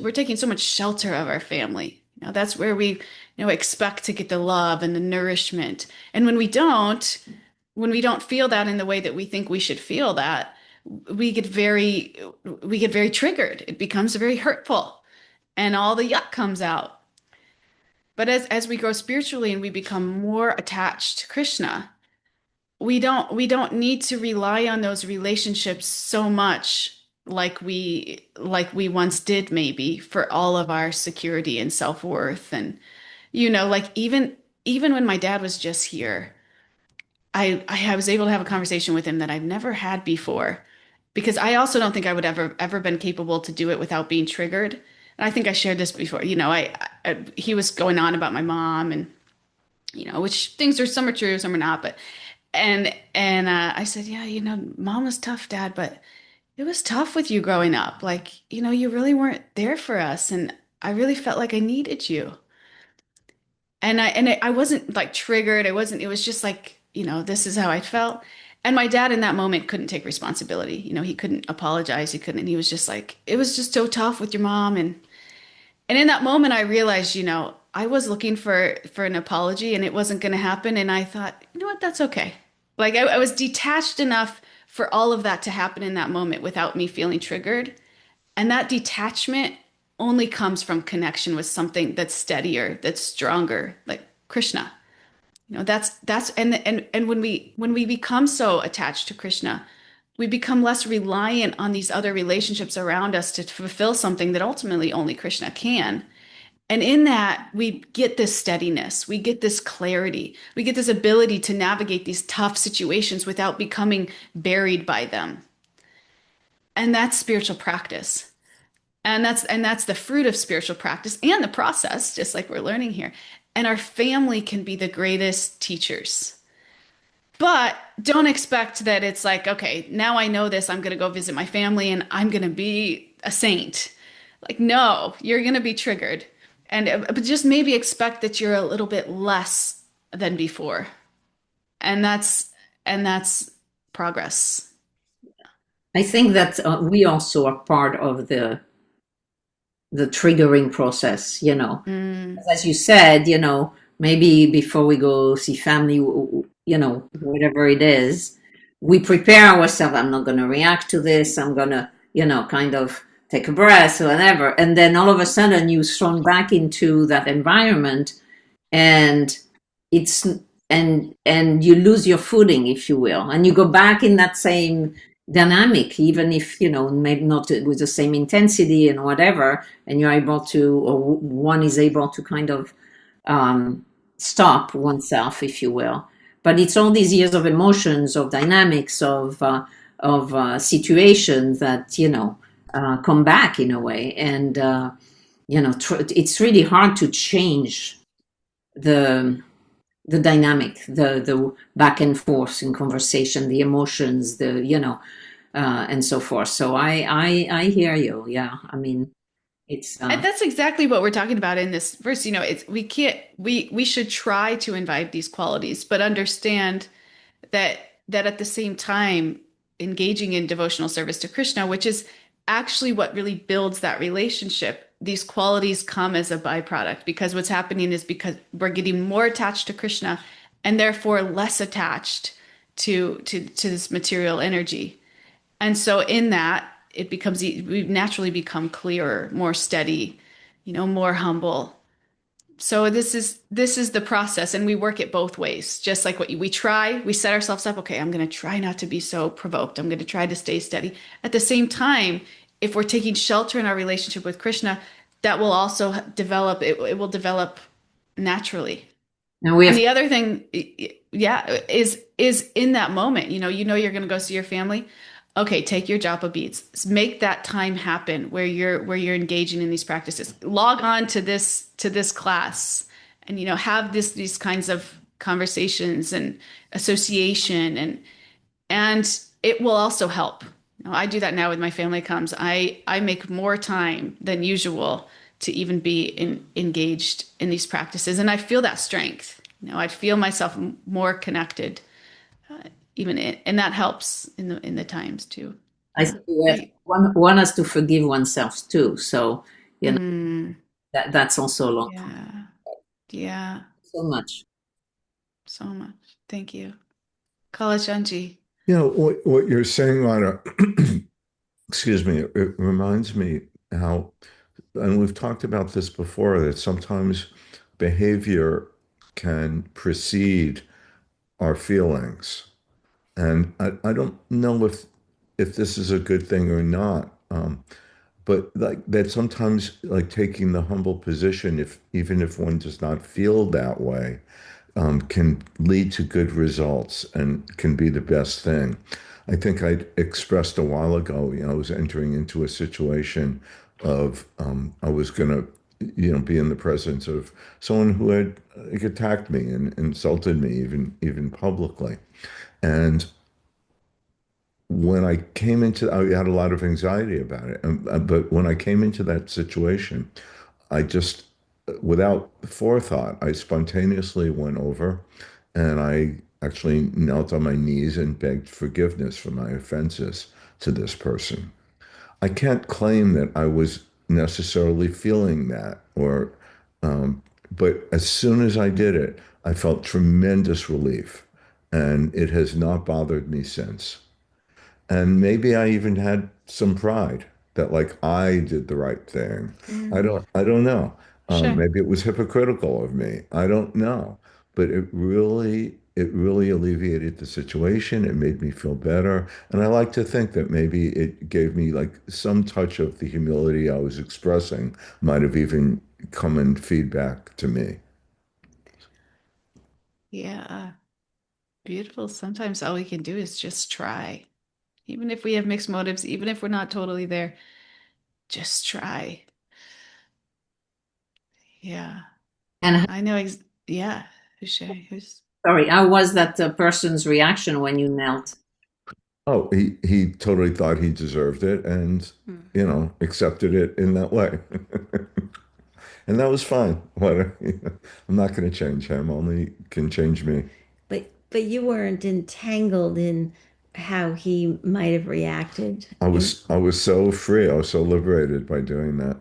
we're taking so much shelter of our family. That's where we, expect to get the love and the nourishment. And when we don't feel that in the way that we think we should feel that, we get very, we get very triggered. It becomes very hurtful and all the yuck comes out. But as we grow spiritually and we become more attached to Krishna, we don't need to rely on those relationships so much like we once did maybe for all of our security and self-worth and like even when my dad was just here, I was able to have a conversation with him that I've never had before because I also don't think I would ever been capable to do it without being triggered. And I think I shared this before. He was going on about my mom and which things are some are true, some are not, but and I said, yeah, mom was tough, dad, but it was tough with you growing up. Like, you really weren't there for us, and I really felt like I needed you. And I wasn't like triggered. I wasn't. It was just like, this is how I felt. And my dad in that moment couldn't take responsibility. He couldn't apologize. He couldn't. And he was just like, it was just so tough with your mom. And in that moment, I realized, I was looking for an apology and it wasn't going to happen. And I thought, you know what, that's okay. Like I was detached enough for all of that to happen in that moment without me feeling triggered. And that detachment only comes from connection with something that's steadier, that's stronger, like Krishna. That's and when we become so attached to Krishna, we become less reliant on these other relationships around us to fulfill something that ultimately only Krishna can. And in that, we get this steadiness, we get this clarity, we get this ability to navigate these tough situations without becoming buried by them. And that's spiritual practice. And that's the fruit of spiritual practice and the process, just like we're learning here. and our family can be the greatest teachers. But don't expect that it's like, okay, now I know this, I'm going to go visit my family and I'm going to be a saint. Like, no, you're going to be triggered. And but just maybe expect that you're a little bit less than before. And that's progress. I think that we also are part of the triggering process, you know. Mm, As you said, you know, maybe before we go see family, you know, whatever it is, we prepare ourselves. I'm not going to react to this. I'm going to, you know, kind of take a breath or whatever. And then all of a sudden you're thrown back into that environment, and it's and you lose your footing, if you will, and you go back in that same dynamic, even if, you know, maybe not with the same intensity and whatever, and you're able to, or one is able to kind of um, stop oneself, if you will. But it's all these years of emotions, of dynamics, of situations that, you know, come back in a way, and you know, it's really hard to change the the dynamic, the back and forth in conversation, the emotions, the, you know, and so forth. So I hear you. Yeah, I mean, it's and that's exactly what we're talking about in this verse. You know, it's we can't we should try to invite these qualities, but understand that at the same time engaging in devotional service to Krishna, which is actually what really builds that relationship. These qualities come as a byproduct because what's happening is because we're getting more attached to Krishna and therefore less attached to this material energy. And so in that, it becomes we naturally become clearer, more steady, more humble. So this is the process, and we work it both ways. Just like what we try, we set ourselves up, okay, I'm going to try not to be so provoked. I'm going to try to stay steady. At the same time, if we're taking shelter in our relationship with Krishna, that will also develop, it will develop naturally. and we And have the other thing, yeah, is in that moment, you're going to go see your family. Okay, take your japa beads. Make that time happen where you're engaging in these practices. Log on to this class, and have these kinds of conversations and association, and it will also help. I do that now with my family comes. I make more time than usual to even be engaged in these practices, and I feel that strength. I feel myself more connected, and that helps in the times too. I Yeah. think we have I one has to forgive oneself too. So, you know, mm, that's also a long time. yeah, yeah, So much. so much. Thank you. Kalachanji. You know, what you're saying, Rana, excuse me, it reminds me how, and we've talked about this before, that sometimes behavior can precede our feelings. And I don't know if this is a good thing or not. But like that sometimes like taking the humble position, if even if one does not feel that way, can lead to good results and can be the best thing. I think I expressed a while ago, I was entering into a situation of I was going to, be in the presence of someone who had like, attacked me and insulted me, even publicly. And when I came into, I had a lot of anxiety about it. But when I came into that situation, I just, without forethought, I spontaneously went over and I actually knelt on my knees and begged forgiveness for my offenses to this person. I can't claim that I was necessarily feeling that, but as soon as I did it, I felt tremendous relief, and it has not bothered me since. And maybe I even had some pride that like I did the right thing. Mm, I don't know. sure. Maybe it was hypocritical of me. I don't know. But it really alleviated the situation. It made me feel better. And I like to think that maybe it gave me like some touch of the humility I was expressing might have even come in feedback to me. Yeah. Beautiful. Sometimes all we can do is just try. Even if we have mixed motives, even if we're not totally there, just try. Yeah. And I know. Yeah. Who's sharing? Who's Sorry, how was that person's reaction when you knelt? Oh, he totally thought he deserved it and, Hmm. accepted it in that way. And that was fine. What, I'm not going to change him, only can change me. But you weren't entangled in how he might have reacted in I was so free. I was so liberated by doing that.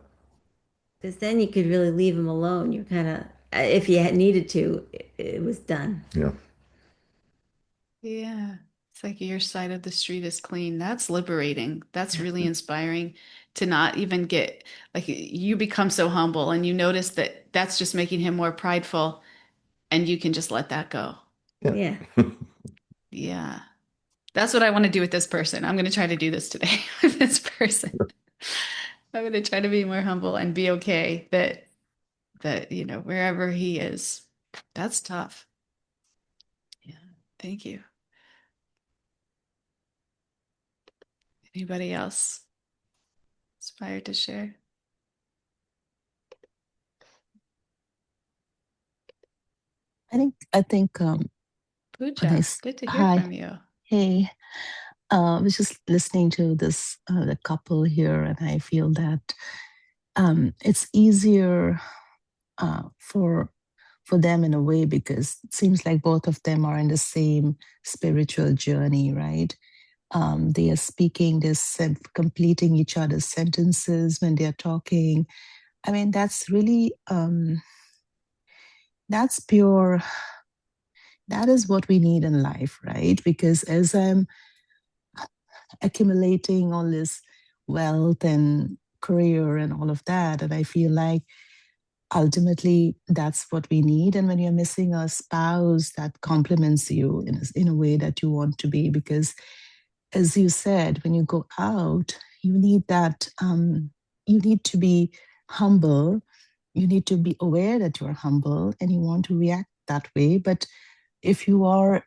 because then you could really leave him alone. You're kind of if you had needed to, it was done. Yeah. Yeah. It's like your side of the street is clean. That's liberating. That's really inspiring to not even get like you become so humble and you notice that that's just making him more prideful and you can just let that go. Yeah. Yeah. Yeah. That's what I want to do with this person. I'm going to try to do this today with this person. I'm going to try to be more humble and be okay that wherever he is, that's tough. Yeah. Thank you. Anybody else inspired to share? I think when Pooja, good to hear hi, from you. hey, I was just listening to this the couple here, and I feel that it's easier for them in a way because it seems like both of them are in the same spiritual journey, right? They are speaking this and completing each other's sentences when they are talking. I mean, that's really that's pure. That is what we need in life, right? Because as I'm accumulating all this wealth and career and all of that. And I feel like ultimately that's what we need. And when you're missing a spouse that complements you in a way that you want to be, because as you said, when you go out, you need that, you need to be humble. You need to be aware that you're humble and you want to react that way. But if you are,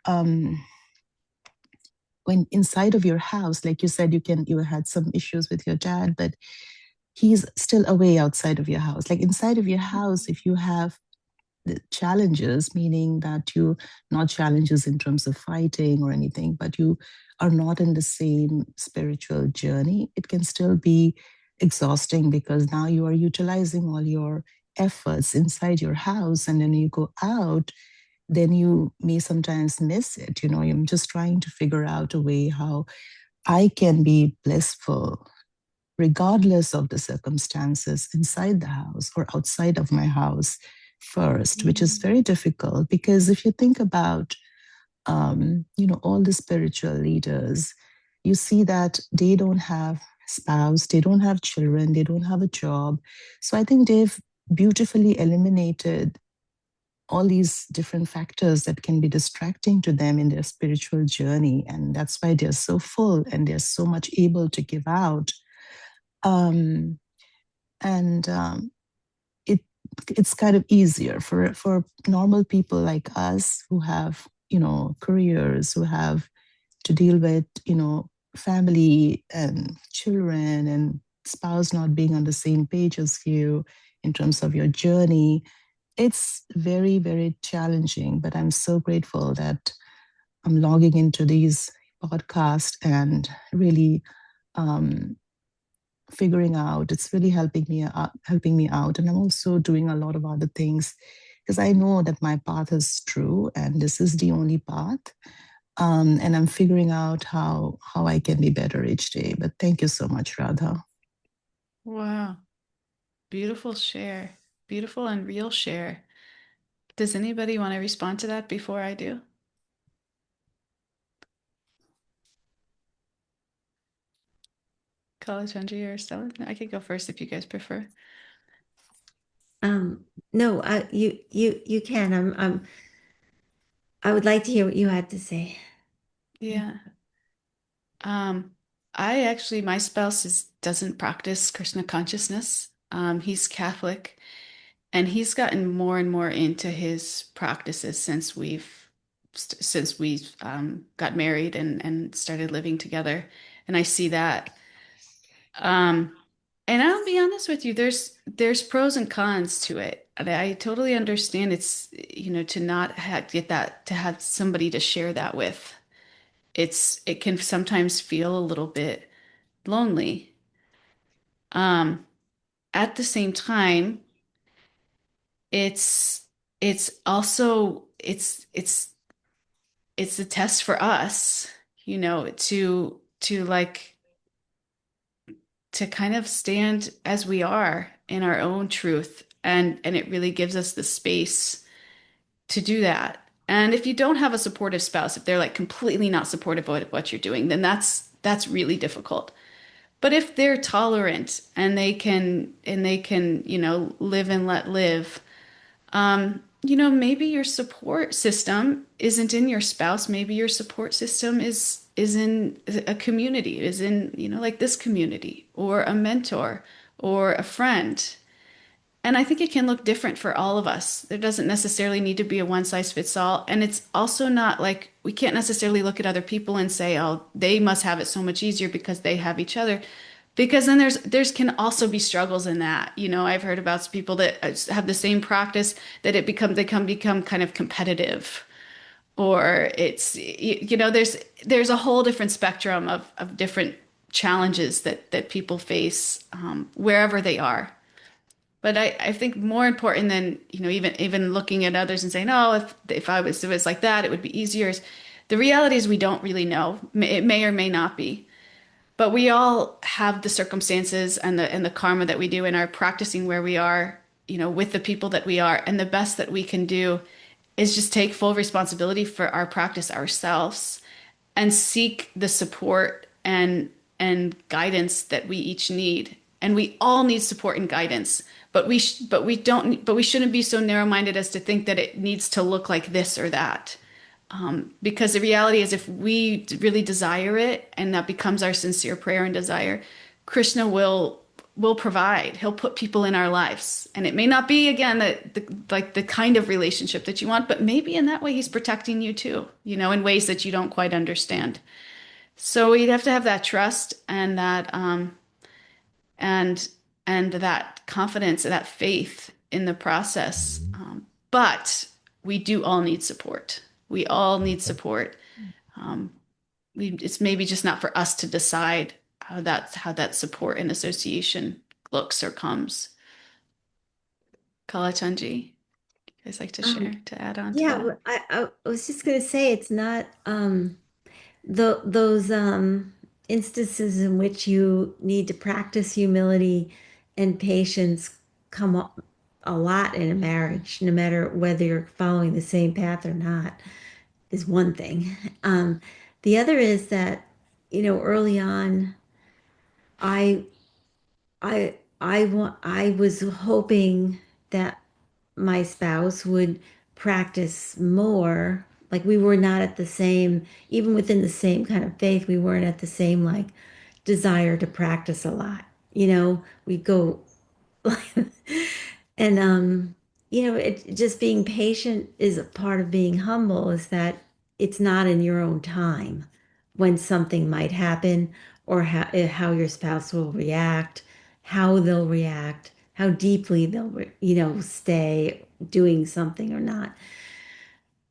when inside of your house, like you said, you had some issues with your dad, but he's still away outside of your house. Like inside of your house, if you have the challenges, meaning that you not challenges in terms of fighting or anything, but you are not in the same spiritual journey, it can still be exhausting because now you are utilizing all your efforts inside your house, and then you go out, then you may sometimes miss it. I'm just trying to figure out a way how I can be blissful regardless of the circumstances inside the house or outside of my house first, which is very difficult because if you think about, all the spiritual leaders, you see that they don't have spouse, they don't have children, they don't have a job. So I think they've beautifully eliminated all these different factors that can be distracting to them in their spiritual journey. And that's why they're so full and they're so much able to give out. Um, and it it's kind of easier for normal people like us who have careers, who have to deal with family and children and spouse not being on the same page as you in terms of your journey. It's very, very challenging, but I'm so grateful that I'm logging into these podcasts and really um, figuring out. It's really helping me out, and I'm also doing a lot of other things because I know that my path is true and this is the only path. And I'm figuring out how I can be better each day. But thank you so much, Radha. Wow. Beautiful share. Beautiful and real share. Does anybody want to respond to that before I do? Kalachandra or Stella? I could go first if you guys prefer. No, you can. I would like to hear what you had to say. Yeah. Um, my spouse doesn't practice Krishna consciousness. He's Catholic and he's gotten more and more into his practices since we got married and started living together. And I see that. Um, And I'll be honest with you, there's pros and cons to it. And I totally understand it's, to not get that, to have somebody to share that with. It can sometimes feel a little bit lonely. Um, at the same time, it's it's also it's a test for us, to like to kind of stand as we are in our own truth, and it really gives us the space to do that. And if you don't have a supportive spouse, if they're like completely not supportive of what you're doing, then that's really difficult. But if they're tolerant and they can, live and let live, maybe your support system isn't in your spouse. Maybe your support system is in a community, is in, like this community, or a mentor or a friend. And I think it can look different for all of us. There doesn't necessarily need to be a one size fits all. And it's also not like we can't necessarily look at other people and say, oh, they must have it so much easier because they have each other. Because then there's can also be struggles in that. I've heard about people that have the same practice that they become kind of competitive, or there's a whole different spectrum of different challenges that people face, wherever they are. But I think more important than, even looking at others and saying, oh, if it was like that, it would be easier. The reality is we don't really know. It may or may not be. But we all have the circumstances and the karma that we do and are practicing where we are, with the people that we are. And the best that we can do is just take full responsibility for our practice ourselves and seek the support and guidance that we each need. And we all need support and guidance, but we shouldn't be so narrow-minded as to think that it needs to look like this or that. Because the reality is, if we really desire it and that becomes our sincere prayer and desire, Krishna will provide. He'll put people in our lives, and it may not be, again, the kind of relationship that you want, but maybe in that way he's protecting you too, in ways that you don't quite understand. So we'd have to have that trust and and that confidence and that faith in the process. But we do all need support. We all need support. Um, it's maybe just not for us to decide how that support and association looks or comes. Kalachanji, you guys like to share, to add on to Yeah, that? well, I was just going to say it's not those instances in which you need to practice humility and patience come up a lot in a marriage, no matter whether you're following the same path or not, is one thing. The other is that, early on, I I was hoping that my spouse would practice more. Like we were not at the same, even within the same kind of faith, we weren't at the same like desire to practice a lot. We go and it just being patient is a part of being humble, is that it's not in your own time when something might happen, or how your spouse will react, how they'll react, how deeply they'll stay doing something or not.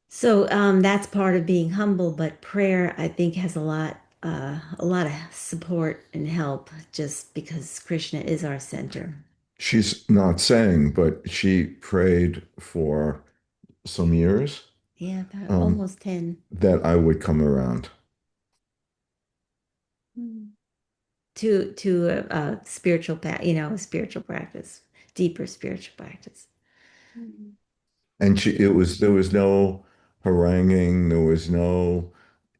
So that's part of being humble, but prayer, I think, has a lot of support and help, just because Krishna is our center. She's not saying, but she prayed for some years, Yeah, about um, almost 10. that I would come around. Mm. To a spiritual a spiritual practice, deeper spiritual practice. Mm. And there was no haranguing, there was no,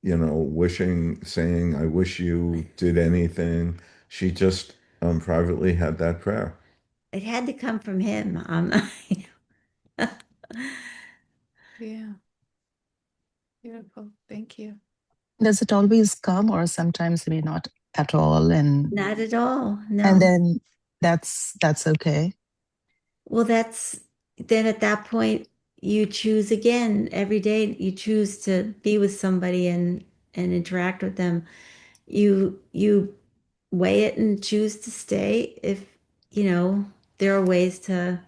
wishing, saying, I wish you did anything. She just privately had that prayer. It had to come from him. Yeah, beautiful. Thank you. Does it always come, or sometimes maybe not at all? And Not at all. and No. then that's okay. Well, that's then at that point you choose again every day. You choose to be with somebody and interact with them. You weigh it and choose to stay if, there are ways to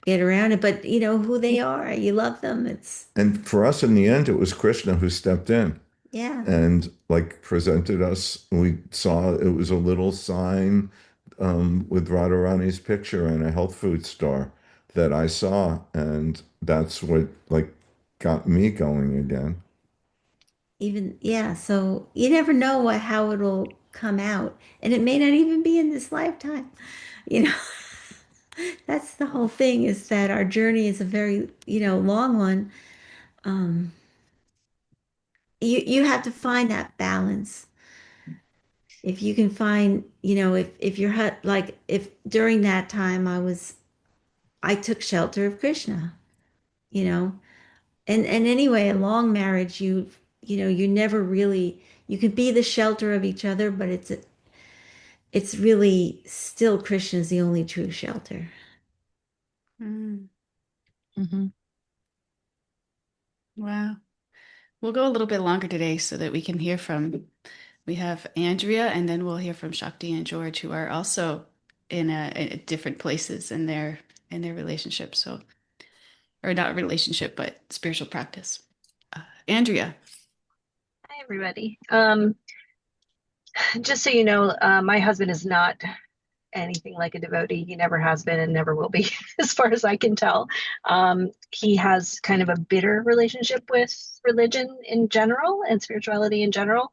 get around it. But you know who they are. You love them. It's, And for us, in the end, it was Krishna who stepped in yeah. and like presented us. We saw it was a little sign with Radharani's picture in a health food store that I saw, and that's what like got me going again. Even, yeah. So you never know how it'll come out. And it may not even be in this lifetime. You know, that's the whole thing, is that our journey is a very, long one. Um, you have to find that balance. If you can find, if you're like, if during that time I took shelter of Krishna, you know, and anyway, a long marriage, you never really, you can be the shelter of each other, but it's really still Krishna's the only true shelter. Mm, Mm-hmm. wow. We'll go a little bit longer today so that we can hear from, we have Andrea, and then we'll hear from Shakti and George, who are also in different places in their relationship. So, or not relationship, but spiritual practice. Andrea. Hi, everybody. Just so you know, my husband is not anything like a devotee. He never has been and never will be, as far as I can tell. He has kind of a bitter relationship with religion in general and spirituality in general.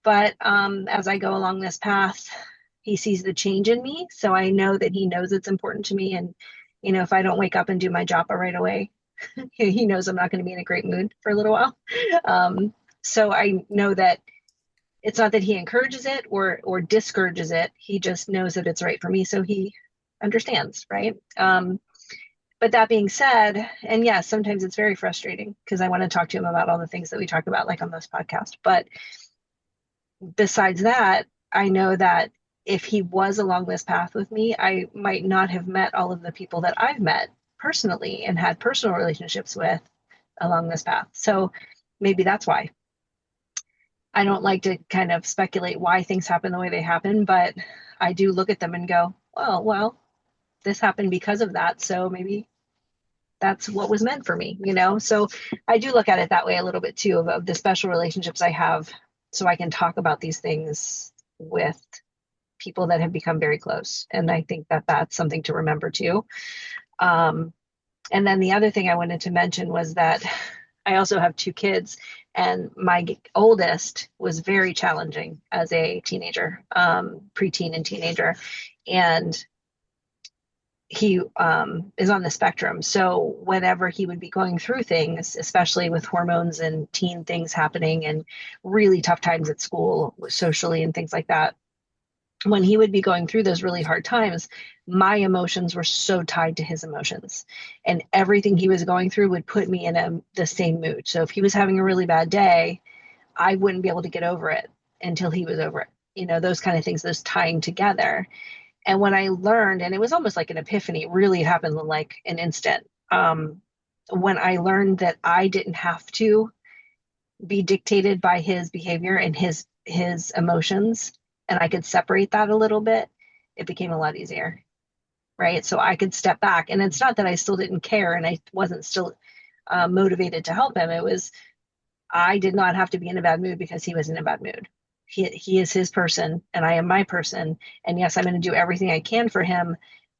But as I go along this path, he sees the change in me. So I know that he knows it's important to me. And, if I don't wake up and do my japa right away, he knows I'm not going to be in a great mood for a little while. So I know that it's not that he encourages it or discourages it. He just knows that it's right for me. So he understands, right? But that being said, and yes, sometimes it's very frustrating because I want to talk to him about all the things that we talk about, like on this podcast. But besides that, I know that if he was along this path with me, I might not have met all of the people that I've met personally and had personal relationships with along this path. So maybe that's why. I don't like to kind of speculate why things happen the way they happen, but I do look at them and go, well, this happened because of that. So maybe that's what was meant for me, So I do look at it that way a little bit too, of the special relationships I have, so I can talk about these things with people that have become very close. And I think that that's something to remember too. And then the other thing I wanted to mention was that I also have two kids, and my oldest was very challenging as a teenager, preteen and teenager. And he is on the spectrum. So whenever he would be going through things, especially with hormones and teen things happening and really tough times at school, socially and things like that, when he would be going through those really hard times, my emotions were so tied to his emotions, and everything he was going through would put me in the same mood. So if he was having a really bad day, I wouldn't be able to get over it until he was over it. Those kind of things, those tying together. And when I learned, and it was almost like an epiphany, it really happened in like an instant. When I learned that I didn't have to be dictated by his behavior and his emotions, and I could separate that a little bit, it became a lot easier, right? So I could step back, and it's not that I still didn't care and I wasn't still motivated to help him. It was, I did not have to be in a bad mood because he was in a bad mood. He is his person and I am my person. And yes, I'm going to do everything I can for him,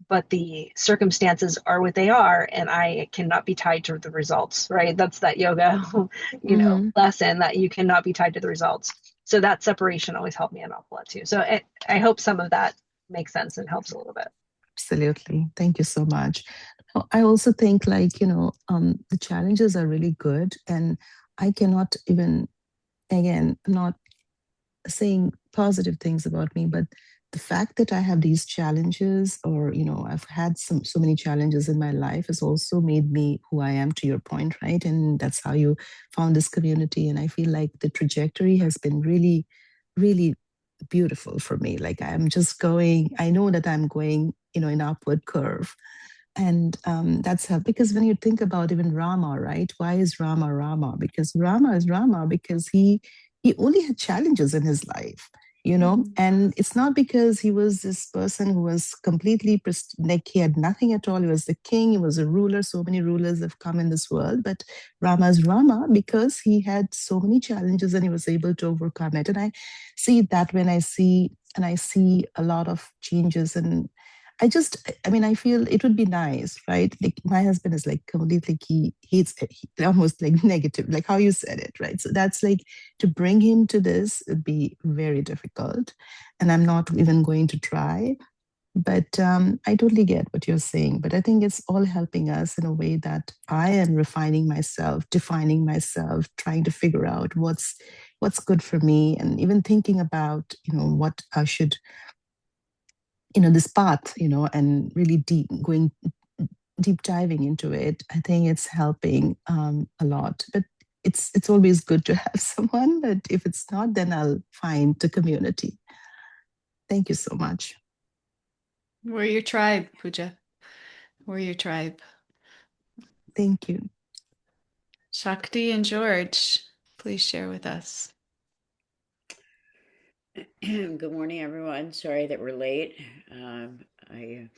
but the circumstances are what they are, and I cannot be tied to the results, right? That's that yoga, Mm-hmm. lesson, that you cannot be tied to the results. So that separation always helped me an awful lot too. So I hope some of that makes sense and helps a little bit. Absolutely. Thank you so much. I also think the challenges are really good, and I cannot even, again, I'm not saying positive things about me, but the fact that I have these challenges, or I've had so many challenges in my life, has also made me who I am, to your point, right? And that's how you found this community. And I feel like the trajectory has been really, really beautiful for me. Like I'm just going, I know that I'm going, in upward curve. And that's how, because when you think about even Rama, right? Why is Rama Rama? Because Rama is Rama because he only had challenges in his life. you know. And it's not because he was this person who was completely like he had nothing at all. He was the king, he was a ruler. So many rulers have come in this world, but Rama's Rama because he had so many challenges and he was able to overcome it. And I see that when I see a lot of changes. And I mean, I feel it would be nice, right? Like my husband is like completely, he hates it, almost like negative, like how you said it, right? So that's like to bring him to this would be very difficult. And I'm not even going to try. But I totally get what you're saying. But I think it's all helping us in a way that I am refining myself, defining myself, trying to figure out what's good for me, and even thinking about, what I should, this path, and really going deep diving into it. I think it's helping a lot. But it's always good to have someone. But if it's not, then I'll find the community. Thank you so much. We're your tribe, Pooja. We're your tribe. Thank you. Shakti and George, please share with us. Good morning, everyone. Sorry that we're late. I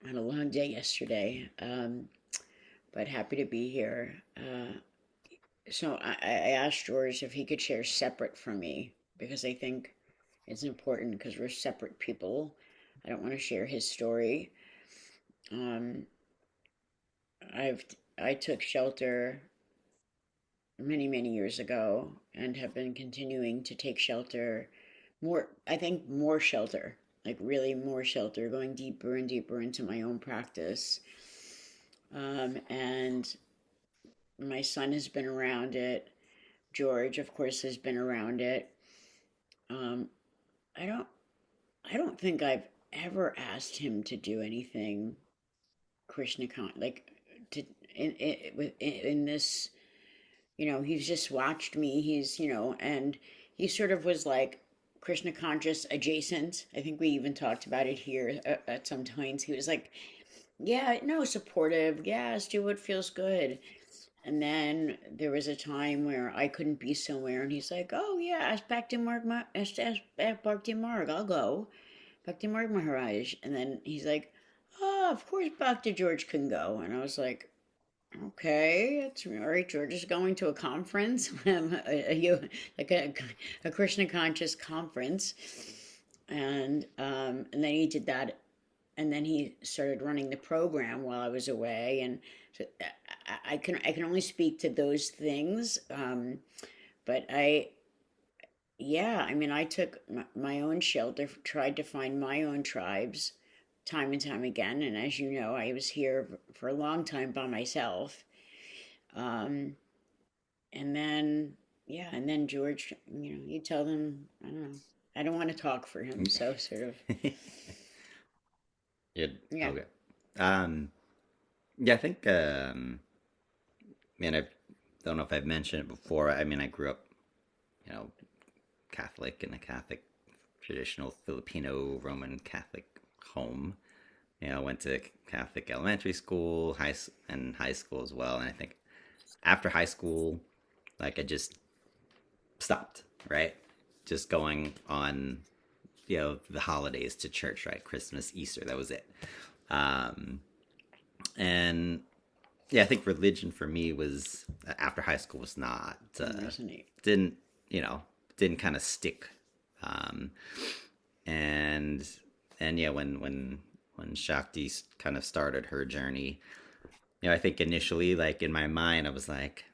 had a long day yesterday, but happy to be here. So I asked George if he could share separate from me because I think it's important because we're separate people. I don't want to share his story. Um, I took shelter many years ago and have been continuing to take shelter more, I think more shelter, like really more shelter, going deeper and deeper into my own practice. And my son has been around it. George, of course, has been around it. Um, I don't I don't think I've ever asked him to do anything Krishna like to in this, he's just watched me. And he sort of was like Krishna conscious adjacent. I think we even talked about it here at some times. He was like, yeah, no, supportive. Yes, do what feels good. And then there was a time where I couldn't be somewhere, and he's like, "Oh yeah, ask Bhakti Marg, ask Bhakti Marg, I'll go, Bhakti Marg Maharaj." And then he's like, "Oh, of course, Bhakti George can go." And I was like, "Okay, that's all right. George is going to a conference, like a Krishna conscious conference." And then he did that, and then he started running the program while I was away, and so I can only speak to those things. But I mean, I took my own shelter, tried to find my own tribes time and time again. And as you know, I was here for a long time by myself. Um, and then, and then George, you tell them, I don't know, I don't want to talk for him. So sort of, Yeah. yeah. Okay. Yeah, I think, man, I don't know if I've mentioned it before. I mean, I grew up, you know, Catholic in a Catholic, traditional Filipino Roman Catholic home. Went to Catholic elementary school, and high school as well. And I think after high school, like I just stopped, right? Just going on, the holidays to church, right? Christmas, Easter, that was it. Um, and yeah, I think religion for me was after high school was not didn't didn't kind of stick, um, and yeah, when Shakti kind of started her journey, I think initially, like in my mind, I was like,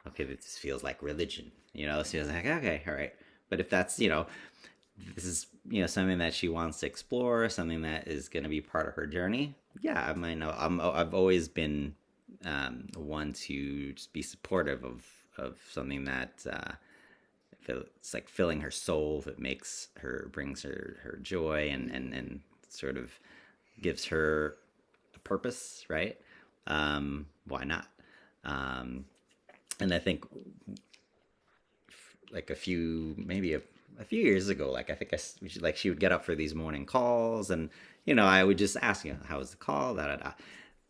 okay, this feels like religion, So I was like, okay, all right, but if that's this is something that she wants to explore, something that is going to be part of her journey. Yeah, I mean, I've always been one to just be supportive of something that it's like filling her soul, if it brings her joy and sort of gives her a purpose, right? Why not? And I think like a few years ago, like I think she would get up for these morning calls, and I would just ask, how was the call, da da da,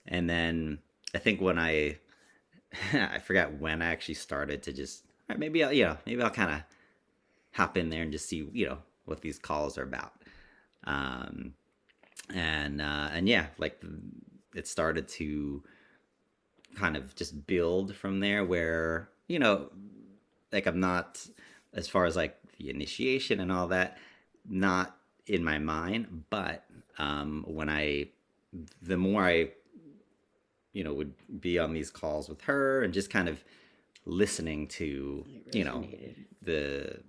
and then I think when I I forgot when I actually started to just, all right, maybe I'll kind of hop in there and just see, what these calls are about. Um, and yeah, like it started to kind of just build from there where, like I'm not, as far as like the initiation and all that, not in my mind, but when the more I, would be on these calls with her and just kind of listening to, the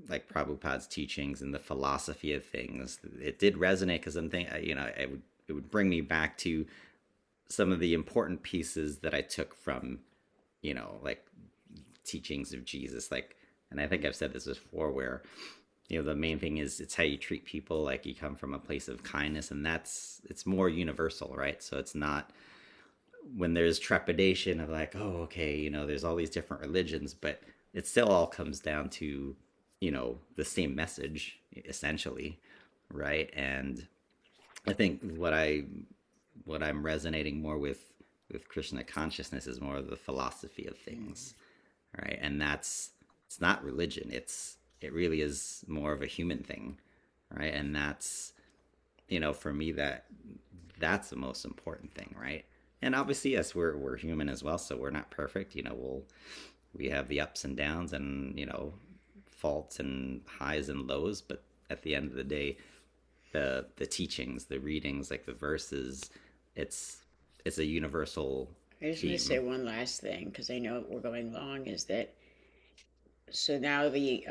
like Prabhupada's teachings and the philosophy of things, it did resonate because I'm thinking, it would bring me back to some of the important pieces that I took from, like teachings of Jesus. Like, and I think I've said this before, where, the main thing is it's how you treat people. Like you come from a place of kindness, and it's more universal, right? So it's not when there's trepidation of like, oh, okay, there's all these different religions, but it still all comes down to, the same message essentially, right? And I think what I'm resonating more with Krishna consciousness is more of the philosophy of things, right? And it's not religion. It really is more of a human thing, right? And that's, for me, that's the most important thing, right? And obviously, yes, we're human as well, so we're not perfect. We have the ups and downs, and faults and highs and lows. But at the end of the day, the teachings, the readings, like the verses, it's it's a universal I just want to say theme. one last thing because I know we're going long. Is that so now the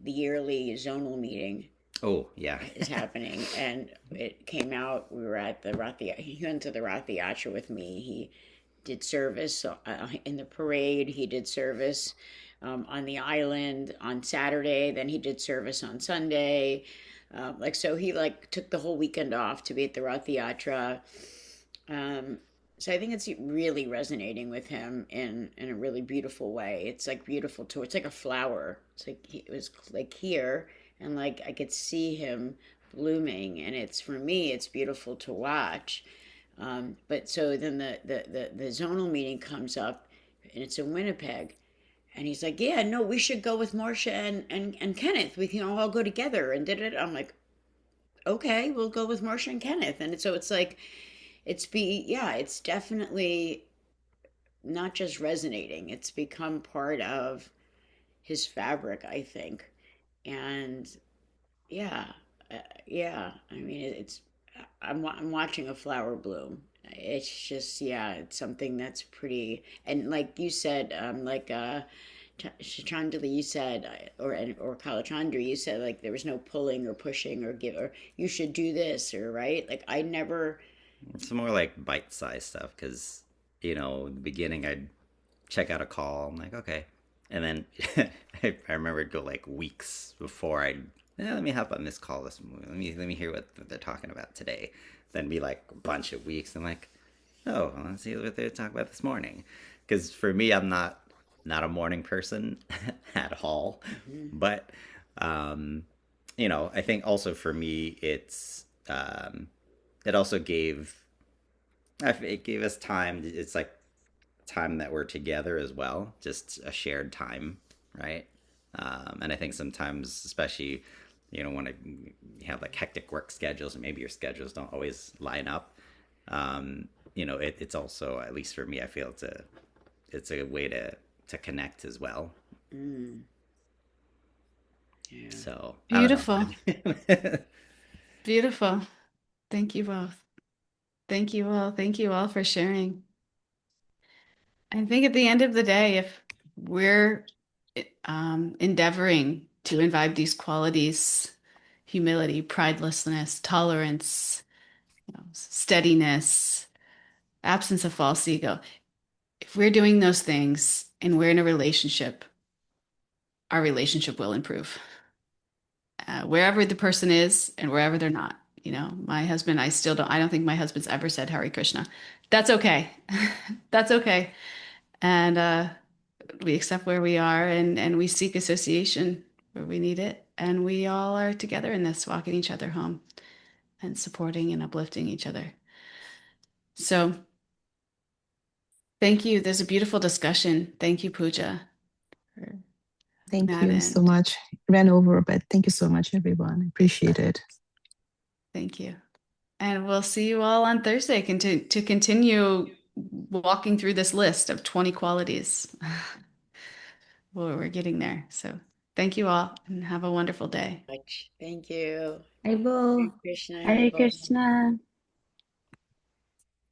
yearly zonal meeting Oh yeah. is happening, and it came out. We were at the He went to the Rath Yatra with me. He did service in the parade. He did service on the island on Saturday. Then he did service on Sunday. So he like took the whole weekend off to be at the Rath Yatra. So I think it's really resonating with him in a really beautiful way. It's like beautiful too. It's like a flower. It's like it was like here, and like I could see him blooming, and it's for me, it's beautiful to watch. But so then the zonal meeting comes up, and it's in Winnipeg, and he's like, "Yeah, no, we should go with Marcia and Kenneth. We can all go together." And did it. I'm like, "Okay, we'll go with Marcia and Kenneth." And so it's like it's definitely not just resonating, it's become part of his fabric, I think. And yeah, yeah, I mean, I'm watching a flower bloom. It's just, yeah, it's something that's pretty, and like you said, Shachandali, you said, or Kalachandra, you said like there was no pulling or pushing or give, or you should do this, or right. Like I never. It's more like bite-sized stuff because, in the beginning I'd check out a call. I'm like, okay. And then I remember it'd go like weeks before let me hop on this call this morning. Let me hear what they're talking about today. Then be like a bunch of weeks. I'm like, oh, well, let's see what they're talking about this morning. Because for me, I'm not a morning person at all. Mhm. But I think also for me, it also it gave us time. It's like time that we're together as well, just a shared time, right? And I think sometimes, especially, when you have like hectic work schedules and maybe your schedules don't always line up, it's also, at least for me, I feel it's a way to connect as well. Mm, yeah. So I don't Beautiful. know. Beautiful. Thank you both. Thank you all. Thank you all for sharing. I think at the end of the day, if we're endeavoring to imbibe these qualities, humility, pridelessness, tolerance, steadiness, absence of false ego, if we're doing those things and we're in a relationship, our relationship will improve. Wherever the person is and wherever they're not. My husband, I don't think my husband's ever said Hare Krishna. That's okay. That's okay. And we accept where we are and we seek association where we need it. And we all are together in this, walking each other home and supporting and uplifting each other. So thank you. There's a beautiful discussion. Thank you, Pooja, for Thank that you so end. much. Ran over, but thank you so much, everyone. Appreciate it. Thank you. And we'll see you all on Thursday to continue walking through this list of 20 qualities. Well, we're getting there. So thank you all and have a wonderful day. Thank you. I will. Krishna. Hare Krishna.